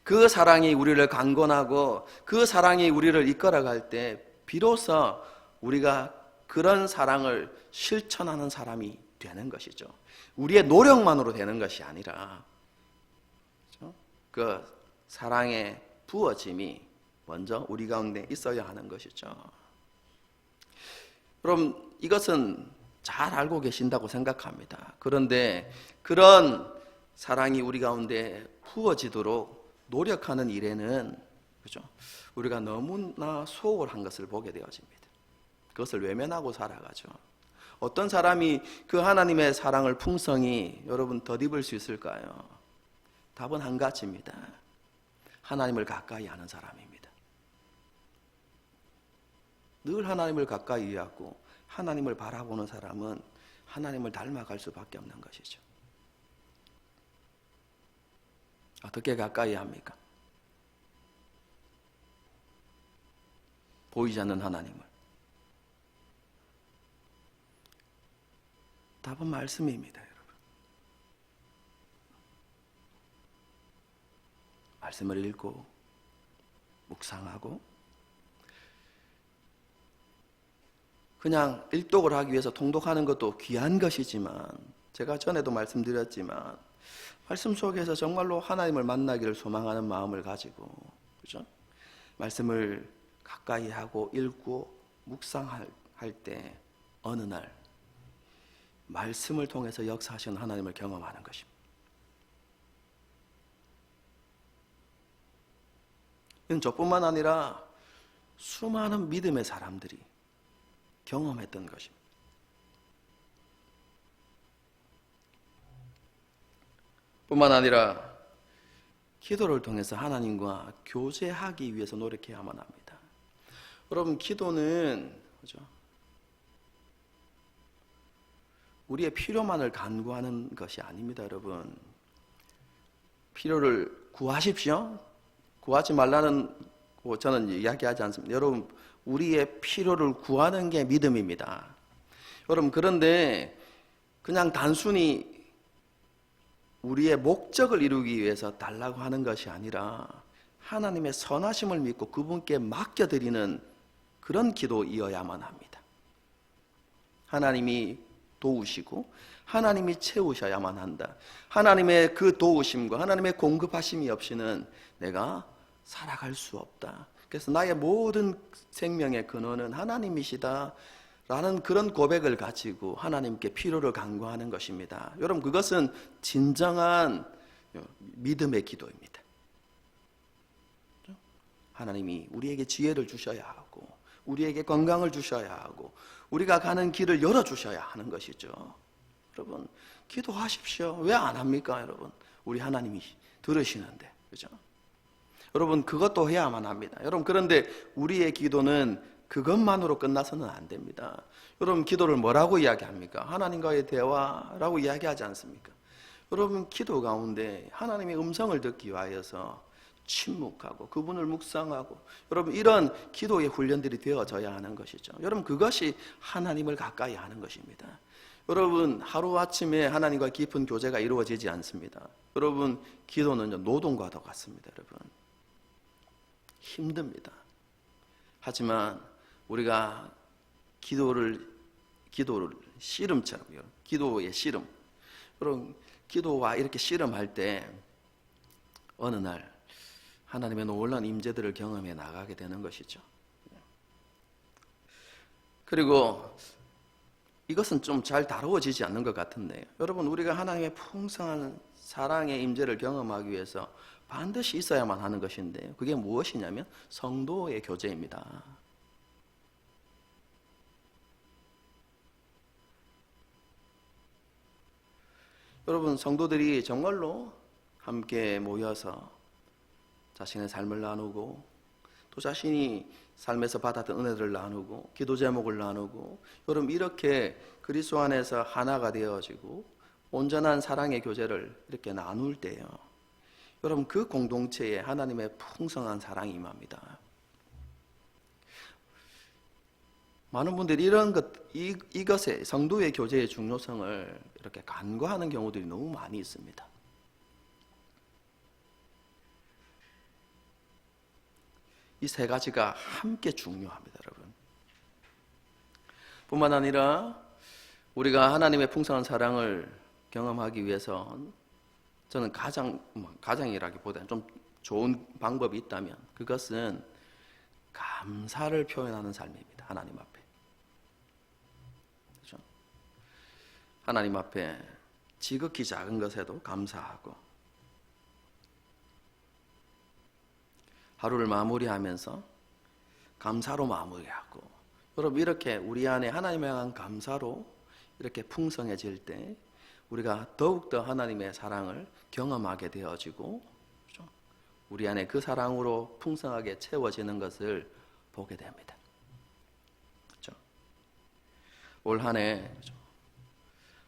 그 사랑이 우리를 강권하고 그 사랑이 우리를 이끌어갈 때 비로소 우리가 그런 사랑을 실천하는 사람이 되는 것이죠. 우리의 노력만으로 되는 것이 아니라 그 사랑의 부어짐이 먼저 우리 가운데 있어야 하는 것이죠. 그럼 이것은 잘 알고 계신다고 생각합니다. 그런데 그런 사랑이 우리 가운데 부어지도록 노력하는 일에는 우리가 너무나 소홀한 것을 보게 되어집니다. 그것을 외면하고 살아가죠. 어떤 사람이 그 하나님의 사랑을 풍성히 여러분 덧입을 수 있을까요? 답은 한 가지입니다. 하나님을 가까이 하는 사람입니다. 늘 하나님을 가까이 하고 하나님을 바라보는 사람은 하나님을 닮아갈 수밖에 없는 것이죠. 어떻게 가까이 합니까? 보이지 않는 하나님을. 답은 말씀입니다, 여러분. 말씀을 읽고 묵상하고 그냥 일독을 하기 위해서 통독하는 것도 귀한 것이지만 제가 전에도 말씀드렸지만 말씀 속에서 정말로 하나님을 만나기를 소망하는 마음을 가지고 그죠? 말씀을 가까이 하고 읽고 묵상할 때 어느 날 말씀을 통해서 역사하시는 하나님을 경험하는 것입니다. 이건 저뿐만 아니라 수많은 믿음의 사람들이 경험했던 것입니다. 뿐만 아니라 기도를 통해서 하나님과 교제하기 위해서 노력해야만 합니다. 여러분, 기도는 그죠? 우리의 필요만을 간구하는 것이 아닙니다, 여러분. 필요를 구하십시오. 구하지 말라는 저는 이야기하지 않습니다. 여러분, 우리의 필요를 구하는 게 믿음입니다. 여러분, 그런데 그냥 단순히 우리의 목적을 이루기 위해서 달라고 하는 것이 아니라 하나님의 선하심을 믿고 그분께 맡겨드리는 그런 기도이어야만 합니다. 하나님이 도우시고 하나님이 채우셔야만 한다. 하나님의 그 도우심과 하나님의 공급하심이 없이는 내가 살아갈 수 없다. 그래서 나의 모든 생명의 근원은 하나님이시다 라는 그런 고백을 가지고 하나님께 필요를 간구하는 것입니다. 여러분, 그것은 진정한 믿음의 기도입니다. 하나님이 우리에게 지혜를 주셔야 하고 우리에게 건강을 주셔야 하고 우리가 가는 길을 열어주셔야 하는 것이죠. 여러분, 기도하십시오. 왜 안 합니까, 여러분? 우리 하나님이 들으시는데, 그죠? 여러분, 그것도 해야만 합니다. 여러분, 그런데 우리의 기도는 그것만으로 끝나서는 안 됩니다. 여러분, 기도를 뭐라고 이야기합니까? 하나님과의 대화라고 이야기하지 않습니까? 여러분, 기도 가운데 하나님의 음성을 듣기 위하여서 침묵하고 그분을 묵상하고, 여러분, 이런 기도의 훈련들이 되어져야 하는 것이죠. 여러분, 그것이 하나님을 가까이 하는 것입니다. 여러분, 하루아침에 하나님과 깊은 교제가 이루어지지 않습니다. 여러분, 기도는 노동과도 같습니다. 여러분, 힘듭니다. 하지만 우리가 기도를 씨름처럼요, 기도의 씨름, 여러분, 기도와 이렇게 씨름할 때 어느 날 하나님의 놀라운 임재들을 경험해 나가게 되는 것이죠. 그리고 이것은 좀 잘 다루어지지 않는 것 같은데요. 여러분, 우리가 하나님의 풍성한 사랑의 임재를 경험하기 위해서 반드시 있어야만 하는 것인데, 그게 무엇이냐면 성도의 교제입니다. 여러분, 성도들이 정말로 함께 모여서 자신의 삶을 나누고 또 자신이 삶에서 받았던 은혜들을 나누고 기도 제목을 나누고, 여러분, 이렇게 그리스도 안에서 하나가 되어지고 온전한 사랑의 교제를 이렇게 나눌 때요, 여러분, 그 공동체에 하나님의 풍성한 사랑이 임합니다. 많은 분들이 이것에 성도의 교제의 중요성을 이렇게 간과하는 경우들이 너무 많이 있습니다. 이 세 가지가 함께 중요합니다, 여러분. 뿐만 아니라 우리가 하나님의 풍성한 사랑을 경험하기 위해서 저는 가장이라기보다는 좀 좋은 방법이 있다면 그것은 감사를 표현하는 삶입니다. 하나님 앞에. 그렇죠? 하나님 앞에 지극히 작은 것에도 감사하고, 하루를 마무리하면서 감사로 마무리하고, 여러분, 이렇게 우리 안에 하나님에 대한 감사로 이렇게 풍성해질 때 우리가 더욱더 하나님의 사랑을 경험하게 되어지고, 그렇죠? 우리 안에 그 사랑으로 풍성하게 채워지는 것을 보게 됩니다. 그렇죠? 올 한 해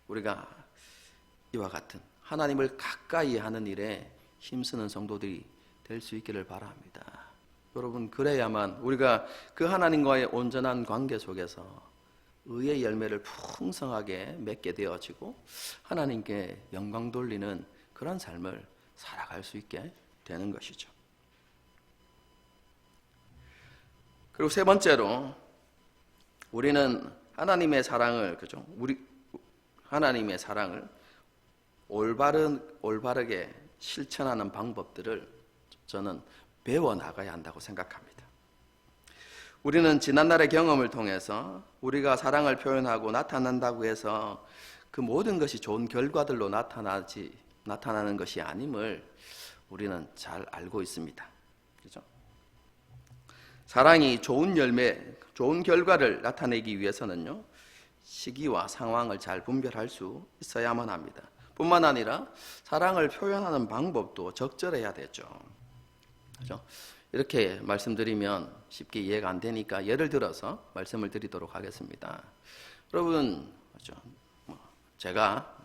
우리가 이와 같은 하나님을 가까이 하는 일에 힘쓰는 성도들이 될 수 있기를 바랍니다. 여러분, 그래야만 우리가 그 하나님과의 온전한 관계 속에서 의의 열매를 풍성하게 맺게 되어지고 하나님께 영광 돌리는 그런 삶을 살아갈 수 있게 되는 것이죠. 그리고 세 번째로, 우리는 하나님의 사랑을, 그죠? 하나님의 사랑을 올바르게 실천하는 방법들을 저는 배워나가야 한다고 생각합니다. 우리는 지난날의 경험을 통해서 우리가 사랑을 표현하고 나타난다고 해서 그 모든 것이 좋은 결과들로 나타나는 것이 아님을 우리는 잘 알고 있습니다. 그렇죠? 사랑이 좋은 열매, 좋은 결과를 나타내기 위해서는요, 시기와 상황을 잘 분별할 수 있어야만 합니다. 뿐만 아니라 사랑을 표현하는 방법도 적절해야 되죠. 그렇죠? 이렇게 말씀드리면 쉽게 이해가 안 되니까 예를 들어서 말씀을 드리도록 하겠습니다. 여러분, 그렇죠? 제가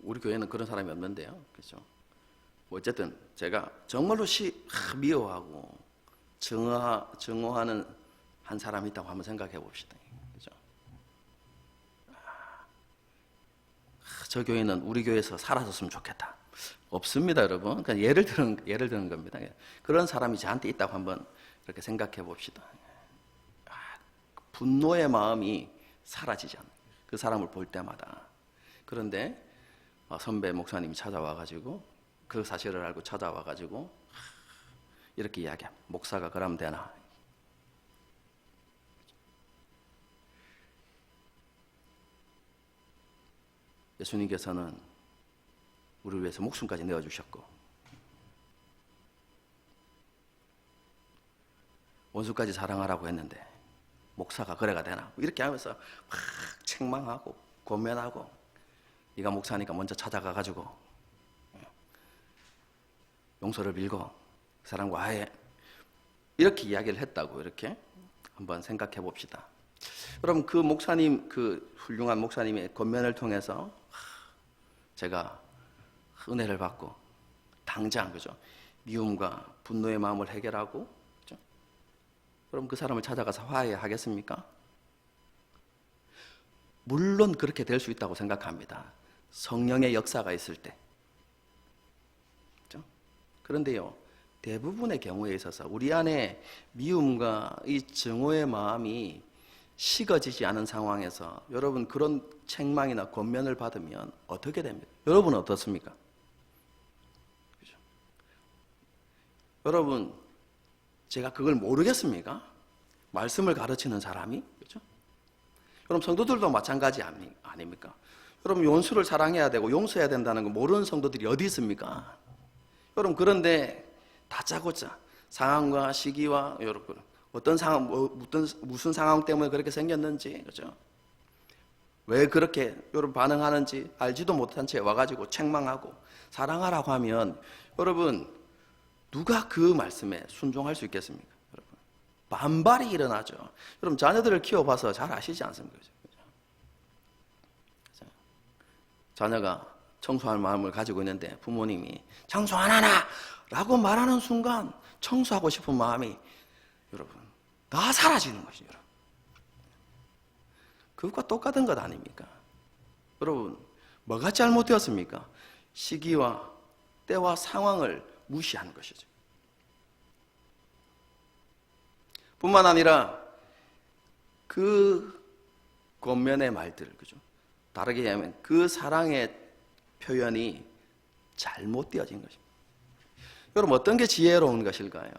우리 교회는 그런 사람이 없는데요, 그렇죠? 어쨌든 제가 정말로 미워하고 증오하는 한 사람이 있다고 한번 생각해 봅시다. 그렇죠? 저 교인은 우리 교회에서 사라졌으면 좋겠다. 없습니다, 여러분. 그냥 예를 드는 겁니다. 그런 사람이 저한테 있다고 한번 이렇게 생각해 봅시다. 분노의 마음이 사라지지 않아요. 그 사람을 볼 때마다. 그런데 선배 목사님이 찾아와가지고 그 사실을 알고 찾아와가지고 이렇게 이야기합니다. 목사가 그러면 되나? 예수님께서는 우리를 위해서 목숨까지 내어주셨고 원수까지 사랑하라고 했는데 목사가 그래가 되나? 이렇게 하면서 막 책망하고 고면하고 네가 목사니까 먼저 찾아가가지고 용서를 빌고 그 사람과 아예 이렇게 이야기를 했다고 이렇게 한번 생각해 봅시다. 여러분 그 목사님 그 훌륭한 목사님의 권면을 통해서 제가 은혜를 받고 당장 그죠 미움과 분노의 마음을 해결하고 그죠? 그럼 그 사람을 찾아가서 화해하겠습니까? 물론 그렇게 될 수 있다고 생각합니다. 성령의 역사가 있을 때. 그죠? 그런데요 대부분의 경우에 있어서 우리 안에 미움과 이 증오의 마음이 식어지지 않은 상황에서 여러분 그런 책망이나 권면을 받으면 어떻게 됩니까? 여러분은 어떻습니까? 그죠? 여러분 제가 그걸 모르겠습니까? 말씀을 가르치는 사람이 그죠? 여러분 성도들도 마찬가지 아닙니까? 여러분 용수를 사랑해야 되고 용서해야 된다는 거 모르는 성도들이 어디 있습니까? 여러분 그런데 다짜고짜 상황과 시기와 여러분 어떤 상황, 무슨 상황 때문에 그렇게 생겼는지, 그죠? 왜 그렇게 여러분 반응하는지 알지도 못한 채 와가지고 책망하고 사랑하라고 하면 여러분 누가 그 말씀에 순종할 수 있겠습니까? 여러분 반발이 일어나죠. 여러분 자녀들을 키워봐서 잘 아시지 않습니까? 그죠? 자녀가 청소할 마음을 가지고 있는데 부모님이 청소 안 하나? 라고 말하는 순간 청소하고 싶은 마음이 여러분 다 사라지는 것이죠. 그것과 똑같은 것 아닙니까? 여러분 뭐가 잘못되었습니까? 시기와 때와 상황을 무시한 것이죠. 뿐만 아니라 그 권면의 말들, 그죠? 다르게 얘기하면 그 사랑의 표현이 잘못되어진 것입니다. 여러분 어떤 게 지혜로운 것일까요?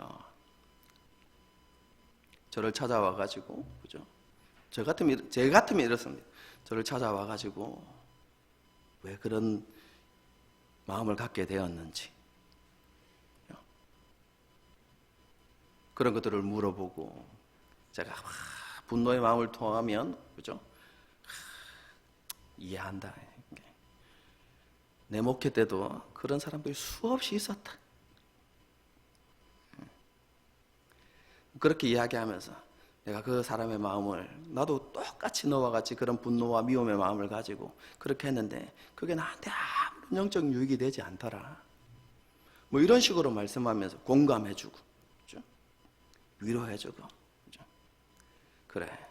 저를 찾아와가지고, 그죠? 제 같으면 이렇습니다. 저를 찾아와가지고, 왜 그런 마음을 갖게 되었는지, 그런 것들을 물어보고, 제가 분노의 마음을 통하면, 그죠? 이해한다. 내 목회 때도 그런 사람들이 수없이 있었다. 그렇게 이야기하면서 내가 그 사람의 마음을 나도 똑같이 너와 같이 그런 분노와 미움의 마음을 가지고 그렇게 했는데 그게 나한테 아무런 영적 유익이 되지 않더라. 뭐 이런 식으로 말씀하면서 공감해주고, 그렇죠? 위로해주고, 그렇죠? 그래.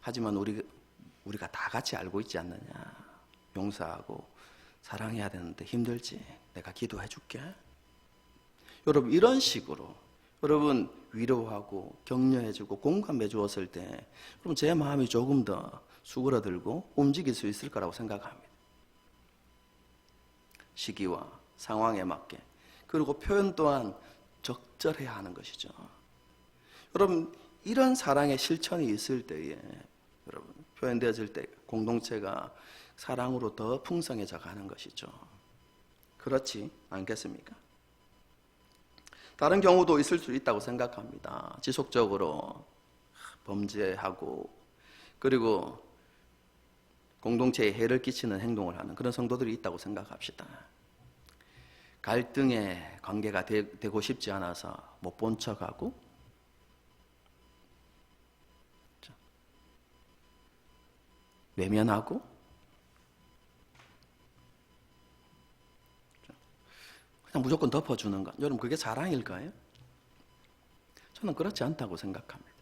하지만 우리가 다 같이 알고 있지 않느냐. 용서하고 사랑해야 되는데 힘들지. 내가 기도해줄게. 여러분 이런 식으로 여러분 위로하고 격려해주고 공감해 주었을 때 그럼 제 마음이 조금 더 수그러들고 움직일 수 있을 거라고 생각합니다. 시기와 상황에 맞게 그리고 표현 또한 적절해야 하는 것이죠. 여러분 이런 사랑의 실천이 있을 때에 여러분 표현되어질 때 공동체가 사랑으로 더 풍성해져 가는 것이죠. 그렇지 않겠습니까? 다른 경우도 있을 수 있다고 생각합니다. 지속적으로 범죄하고 그리고 공동체에 해를 끼치는 행동을 하는 그런 성도들이 있다고 생각합시다. 갈등의 관계가 되고 싶지 않아서 못 본 척하고 외면하고 그냥 무조건 덮어주는 것. 여러분 그게 사랑일까요? 저는 그렇지 않다고 생각합니다.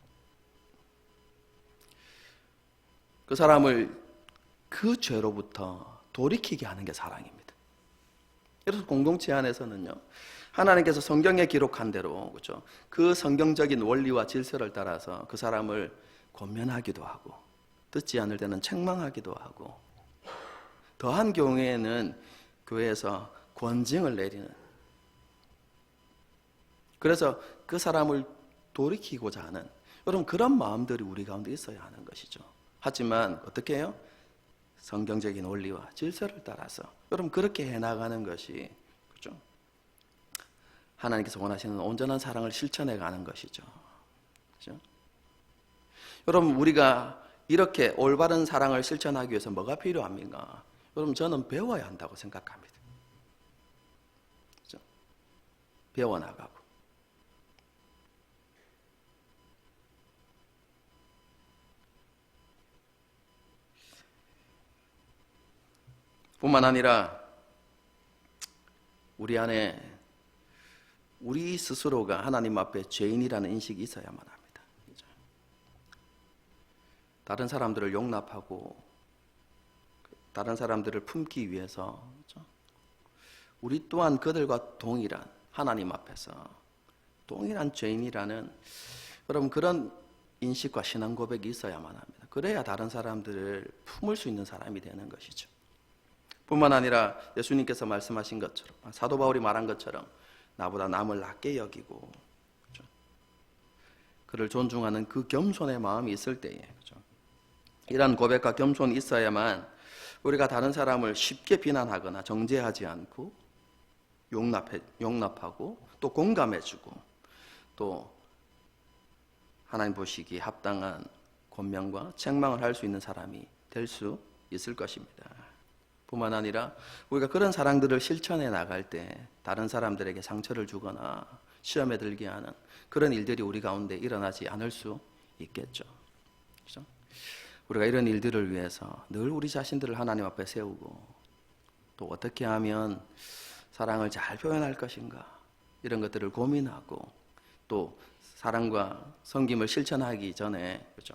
그 사람을 그 죄로부터 돌이키게 하는 게 사랑입니다. 그래서 공동체 안에서는요, 하나님께서 성경에 기록한 대로, 그렇죠? 그 성경적인 원리와 질서를 따라서 그 사람을 권면하기도 하고, 듣지 않을 때는 책망하기도 하고, 더한 경우에는 교회에서 권징을 내리는, 그래서 그 사람을 돌이키고자 하는, 여러분 그런 마음들이 우리 가운데 있어야 하는 것이죠. 하지만 어떻게 해요? 성경적인 원리와 질서를 따라서 여러분 그렇게 해나가는 것이, 그렇죠? 하나님께서 원하시는 온전한 사랑을 실천해 가는 것이죠. 그렇죠? 여러분 우리가 이렇게 올바른 사랑을 실천하기 위해서 뭐가 필요합니까? 여러분 저는 배워야 한다고 생각합니다. 그렇죠? 배워나가고, 뿐만 아니라 우리 안에 우리 스스로가 하나님 앞에 죄인이라는 인식이 있어야만 합니다. 그렇죠? 다른 사람들을 용납하고 다른 사람들을 품기 위해서, 그렇죠? 우리 또한 그들과 동일한, 하나님 앞에서 동일한 죄인이라는 여러분 그런 인식과 신앙 고백이 있어야만 합니다. 그래야 다른 사람들을 품을 수 있는 사람이 되는 것이죠. 뿐만 아니라 예수님께서 말씀하신 것처럼, 사도 바울이 말한 것처럼 나보다 남을 낮게 여기고, 그렇죠? 그를 존중하는 그 겸손의 마음이 있을 때에, 그렇죠? 이런 고백과 겸손이 있어야만 우리가 다른 사람을 쉽게 비난하거나 정죄하지 않고 용납하고 또 공감해주고 또 하나님 보시기에 합당한 권면과 책망을 할 수 있는 사람이 될 수 있을 것입니다. 뿐만 아니라 우리가 그런 사랑들을 실천해 나갈 때 다른 사람들에게 상처를 주거나 시험에 들게 하는 그런 일들이 우리 가운데 일어나지 않을 수 있겠죠. 그렇죠? 우리가 이런 일들을 위해서 늘 우리 자신들을 하나님 앞에 세우고 또 어떻게 하면 사랑을 잘 표현할 것인가 이런 것들을 고민하고 또 사랑과 섬김을 실천하기 전에, 그렇죠?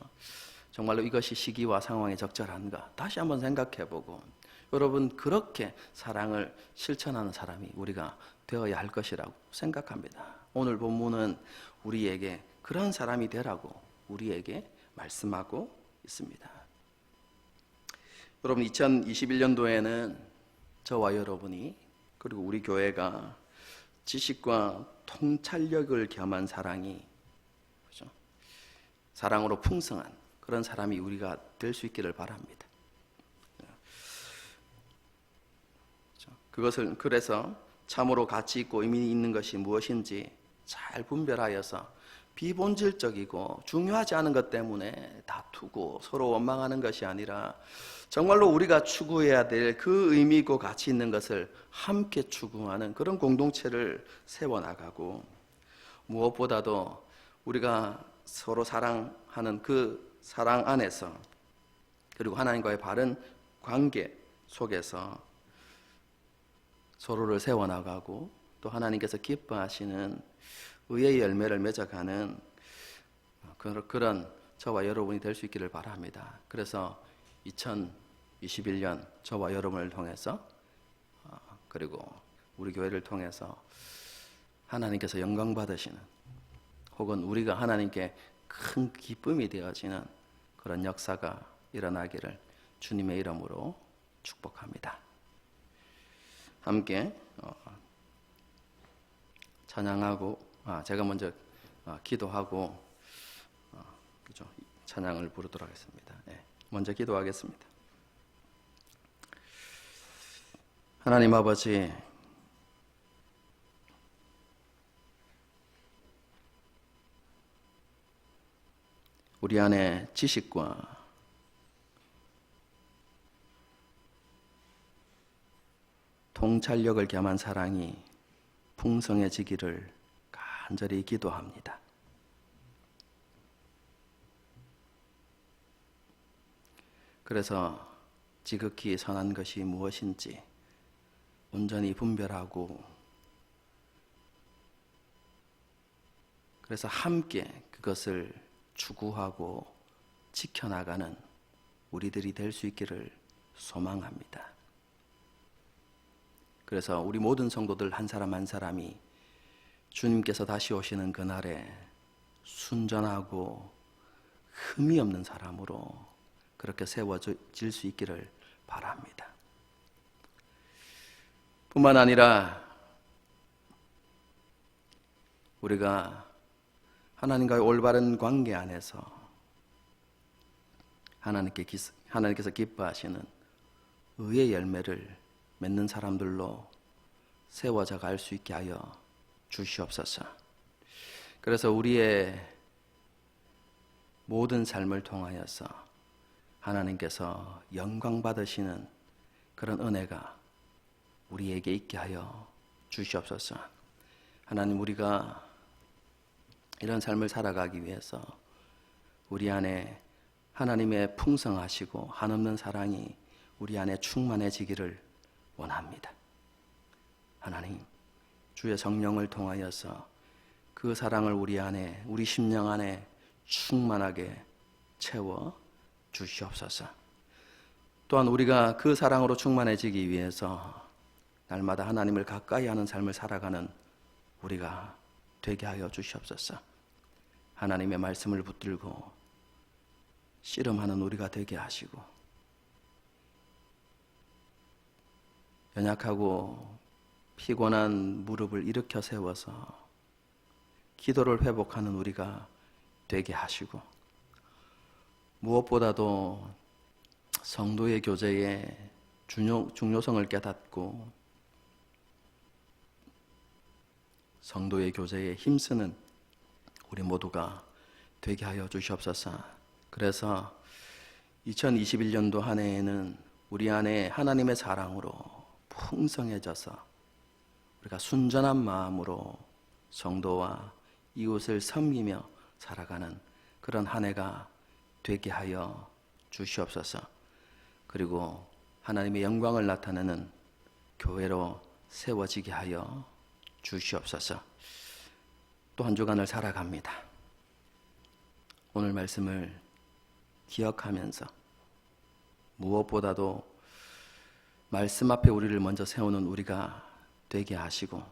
정말로 이것이 시기와 상황에 적절한가 다시 한번 생각해보고 여러분 그렇게 사랑을 실천하는 사람이 우리가 되어야 할 것이라고 생각합니다. 오늘 본문은 우리에게 그런 사람이 되라고 우리에게 말씀하고 있습니다. 여러분 2021년도에는 저와 여러분이 그리고 우리 교회가 지식과 통찰력을 겸한 사랑이, 그렇죠? 사랑으로 풍성한 그런 사람이 우리가 될 수 있기를 바랍니다. 그것을 그래서 참으로 가치 있고 의미 있는 것이 무엇인지 잘 분별하여서 비본질적이고 중요하지 않은 것 때문에 다투고 서로 원망하는 것이 아니라 정말로 우리가 추구해야 될 그 의미 있고 가치 있는 것을 함께 추구하는 그런 공동체를 세워나가고 무엇보다도 우리가 서로 사랑하는 그 사랑 안에서 그리고 하나님과의 바른 관계 속에서 서로를 세워나가고 또 하나님께서 기뻐하시는 의의 열매를 맺어가는 그런 저와 여러분이 될 수 있기를 바랍니다. 그래서 2021년 저와 여러분을 통해서 그리고 우리 교회를 통해서 하나님께서 영광 받으시는 혹은 우리가 하나님께 큰 기쁨이 되어지는 그런 역사가 일어나기를 주님의 이름으로 축복합니다. 함께 찬양하고 제가 먼저 기도하고 그죠? 찬양을 부르도록 하겠습니다. 먼저 기도하겠습니다. 하나님 아버지, 우리 안에 지식과 통찰력을 겸한 사랑이 풍성해지기를 간절히 기도합니다. 그래서 지극히 선한 것이 무엇인지 온전히 분별하고 그래서 함께 그것을 추구하고 지켜나가는 우리들이 될 수 있기를 소망합니다. 그래서 우리 모든 성도들 한 사람 한 사람이 주님께서 다시 오시는 그날에 순전하고 흠이 없는 사람으로 그렇게 세워질 수 있기를 바랍니다. 뿐만 아니라 우리가 하나님과의 올바른 관계 안에서 하나님께서 기뻐하시는 의의 열매를 맺는 사람들로 세워져 갈 수 있게 하여 주시옵소서. 그래서 우리의 모든 삶을 통하여서 하나님께서 영광 받으시는 그런 은혜가 우리에게 있게 하여 주시옵소서. 하나님, 우리가 이런 삶을 살아가기 위해서 우리 안에 하나님의 풍성하시고 한없는 사랑이 우리 안에 충만해지기를 원합니다. 하나님, 주의 성령을 통하여서 그 사랑을 우리 안에, 우리 심령 안에 충만하게 채워 주시옵소서. 또한 우리가 그 사랑으로 충만해지기 위해서 날마다 하나님을 가까이 하는 삶을 살아가는 우리가 되게 하여 주시옵소서. 하나님의 말씀을 붙들고 씨름하는 우리가 되게 하시고, 연약하고 피곤한 무릎을 일으켜 세워서 기도를 회복하는 우리가 되게 하시고, 무엇보다도 성도의 교제의 중요성을 깨닫고 성도의 교제에 힘쓰는 우리 모두가 되게 하여 주시옵소서. 그래서 2021년도 한 해에는 우리 안에 하나님의 사랑으로 풍성해져서 우리가 순전한 마음으로 성도와 이웃을 섬기며 살아가는 그런 한 해가 되게 하여 주시옵소서. 그리고 하나님의 영광을 나타내는 교회로 세워지게 하여 주시옵소서. 또 한 주간을 살아갑니다. 오늘 말씀을 기억하면서 무엇보다도 말씀 앞에 우리를 먼저 세우는 우리가 되게 하시고,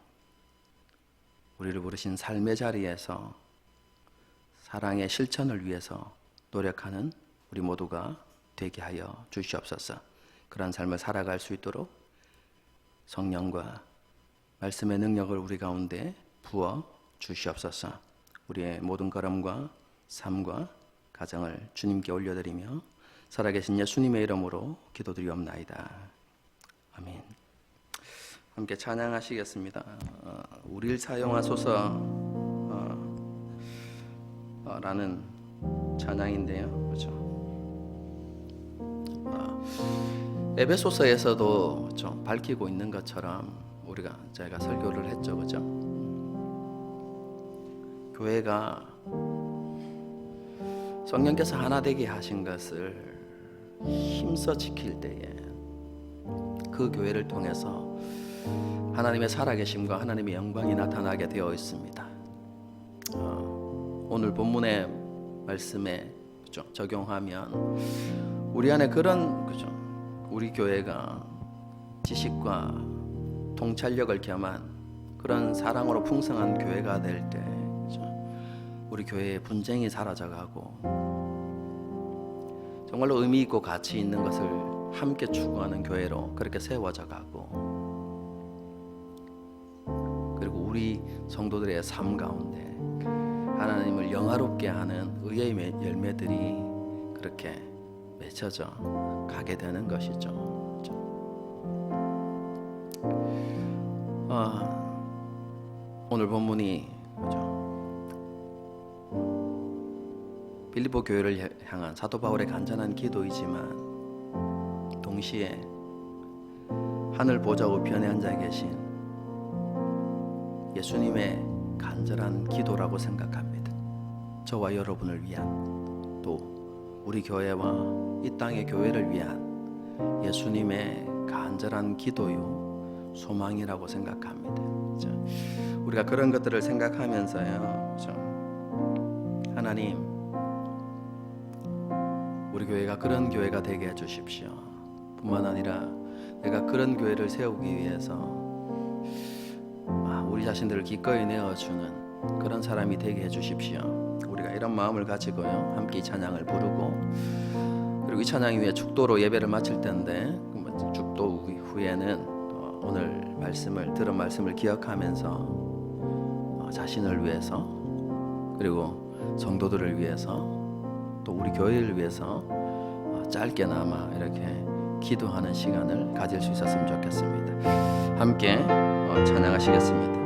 우리를 부르신 삶의 자리에서 사랑의 실천을 위해서 노력하는 우리 모두가 되게 하여 주시옵소서. 그런 삶을 살아갈 수 있도록 성령과 말씀의 능력을 우리 가운데 부어 주시옵소서. 우리의 모든 걸음과 삶과 가정을 주님께 올려드리며 살아계신 예수님의 이름으로 기도드리옵나이다. 아멘. 함께 찬양하시겠습니다. 우리를 사용하소서 라는 찬양인데요, 그렇죠? 에베소서에서도 좀 밝히고 있는 것처럼 제가 설교를 했죠, 그렇죠? 교회가 성령께서 하나 되게 하신 것을 힘써 지킬 때에 그 교회를 통해서 하나님의 살아계심과 하나님의 영광이 나타나게 되어 있습니다. 오늘 본문의 말씀에 적용하면 우리 안에 우리 교회가 지식과 통찰력을 겸한 그런 사랑으로 풍성한 교회가 될 때 우리 교회의 분쟁이 사라져가고 정말로 의미 있고 가치 있는 것을 함께 추구하는 교회로 그렇게 세워져가고, 그리고 우리 성도들의 삶 가운데 하나님을 영화롭게 하는 의의 열매들이 그렇게 맺혀져 가게 되는 것이죠. 오늘 본문이 빌립보 교회를 향한 사도 바울의 간절한 기도이지만 동시에 하늘 보좌 우편에 앉아 계신 예수님의 간절한 기도라고 생각합니다. 저와 여러분을 위한, 또 우리 교회와 이 땅의 교회를 위한 예수님의 간절한 기도요, 소망이라고 생각합니다. 우리가 그런 것들을 생각하면서요, 하나님, 우리 교회가 그런 교회가 되게 해주십시오. 뿐만 아니라 내가 그런 교회를 세우기 위해서 우리 자신들을 기꺼이 내어주는 그런 사람이 되게 해주십시오. 우리가 이런 마음을 가지고요 함께 이 찬양을 부르고, 그리고 이 찬양 위에 축도로 예배를 마칠 텐데 축도 후에는 오늘 말씀을 들은 말씀을 기억하면서 자신을 위해서, 그리고 성도들을 위해서, 또 우리 교회를 위해서 짧게나마 이렇게 기도하는 시간을 가질 수 있었으면 좋겠습니다. 함께 찬양하시겠습니다.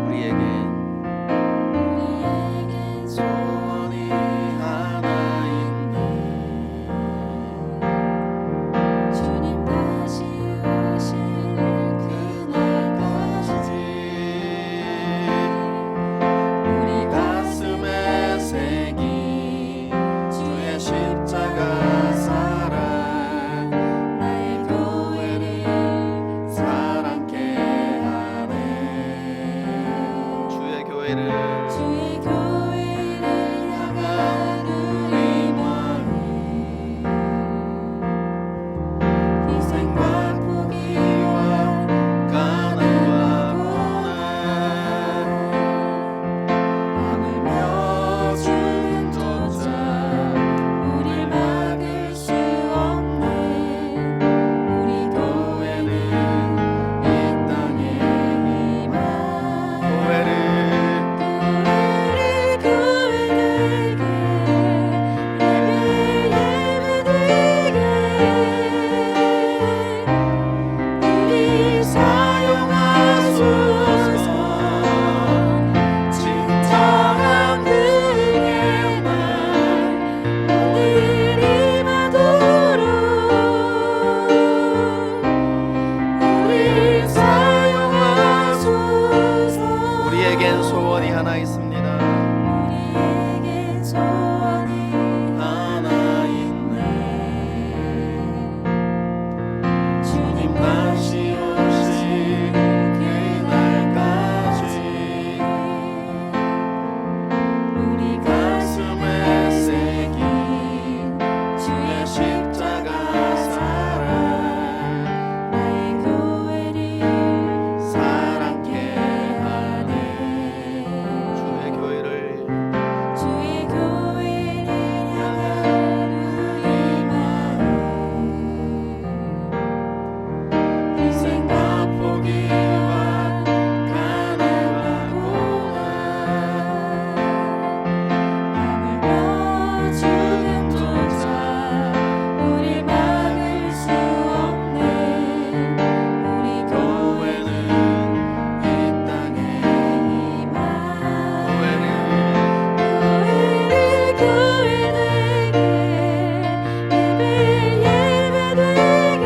우리에겐 소원이 하나 있네. 주님 다시 오실 그날까지 우리 가슴에 새긴 주의 십자가 사랑, 나의 교회를 사랑케 하네. 주의 교회를 향한 우리 마음, 희생과 포기와 가난과 고난, 하물며 죽음조차 우릴 막을 수 없네. 우리 교회는 이 땅의 희망, 교회를 교회되게 예배되게 우리 사용하소서. 진정한 그의 날 오늘 임하도록 우리 사용하소서. 우리에겐 소원이 하나 있습니다. 우리에겐 소원이 하나 있네. 주님 다시 오실 그날까지 우리 가슴에 새긴 주의 십자가 사랑, 나의 교회를 사랑케 하네. 주의 교회를 주의 교회를 향한 우리 마음, 희생과 포기와 가난과 고난, 하물며 죽음조차 우릴 막을 수 없네. 우리 교회는 이 땅의 희망, 교회되게 예배되게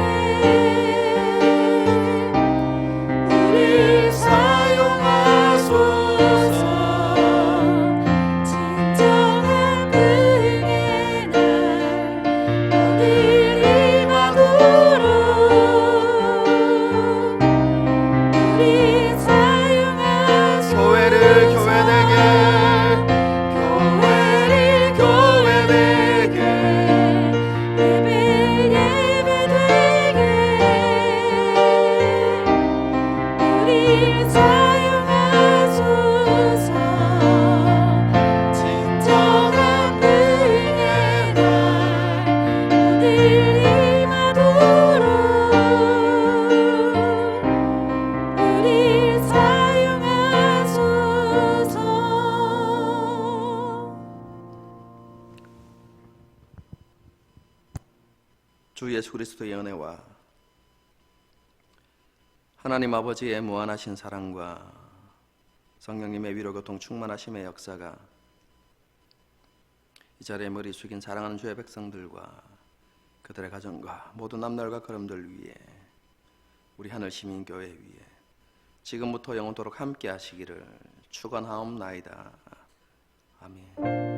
우리 사용하소서. 진정한 그의 날 오늘 임하도록 우리 사용하소서. 교회를 교회되게 교회되게 예배되게 우리 사용하소서. 진정한 그의 날 오늘 임하도록 우리 사용하소서. 주 예수 그리스도의 은혜와 하나님 아버지의 무한하신 사랑과 성령님의 위로 교통 충만하심의 역사가 이 자리에 머리 숙인 사랑하는 주의 백성들과 그들의 가정과 모든 남녀과 그름들 위에, 우리 하늘 시민교회 위에 지금부터 영원토록 함께 하시기를 축원하옵나이다. 아멘.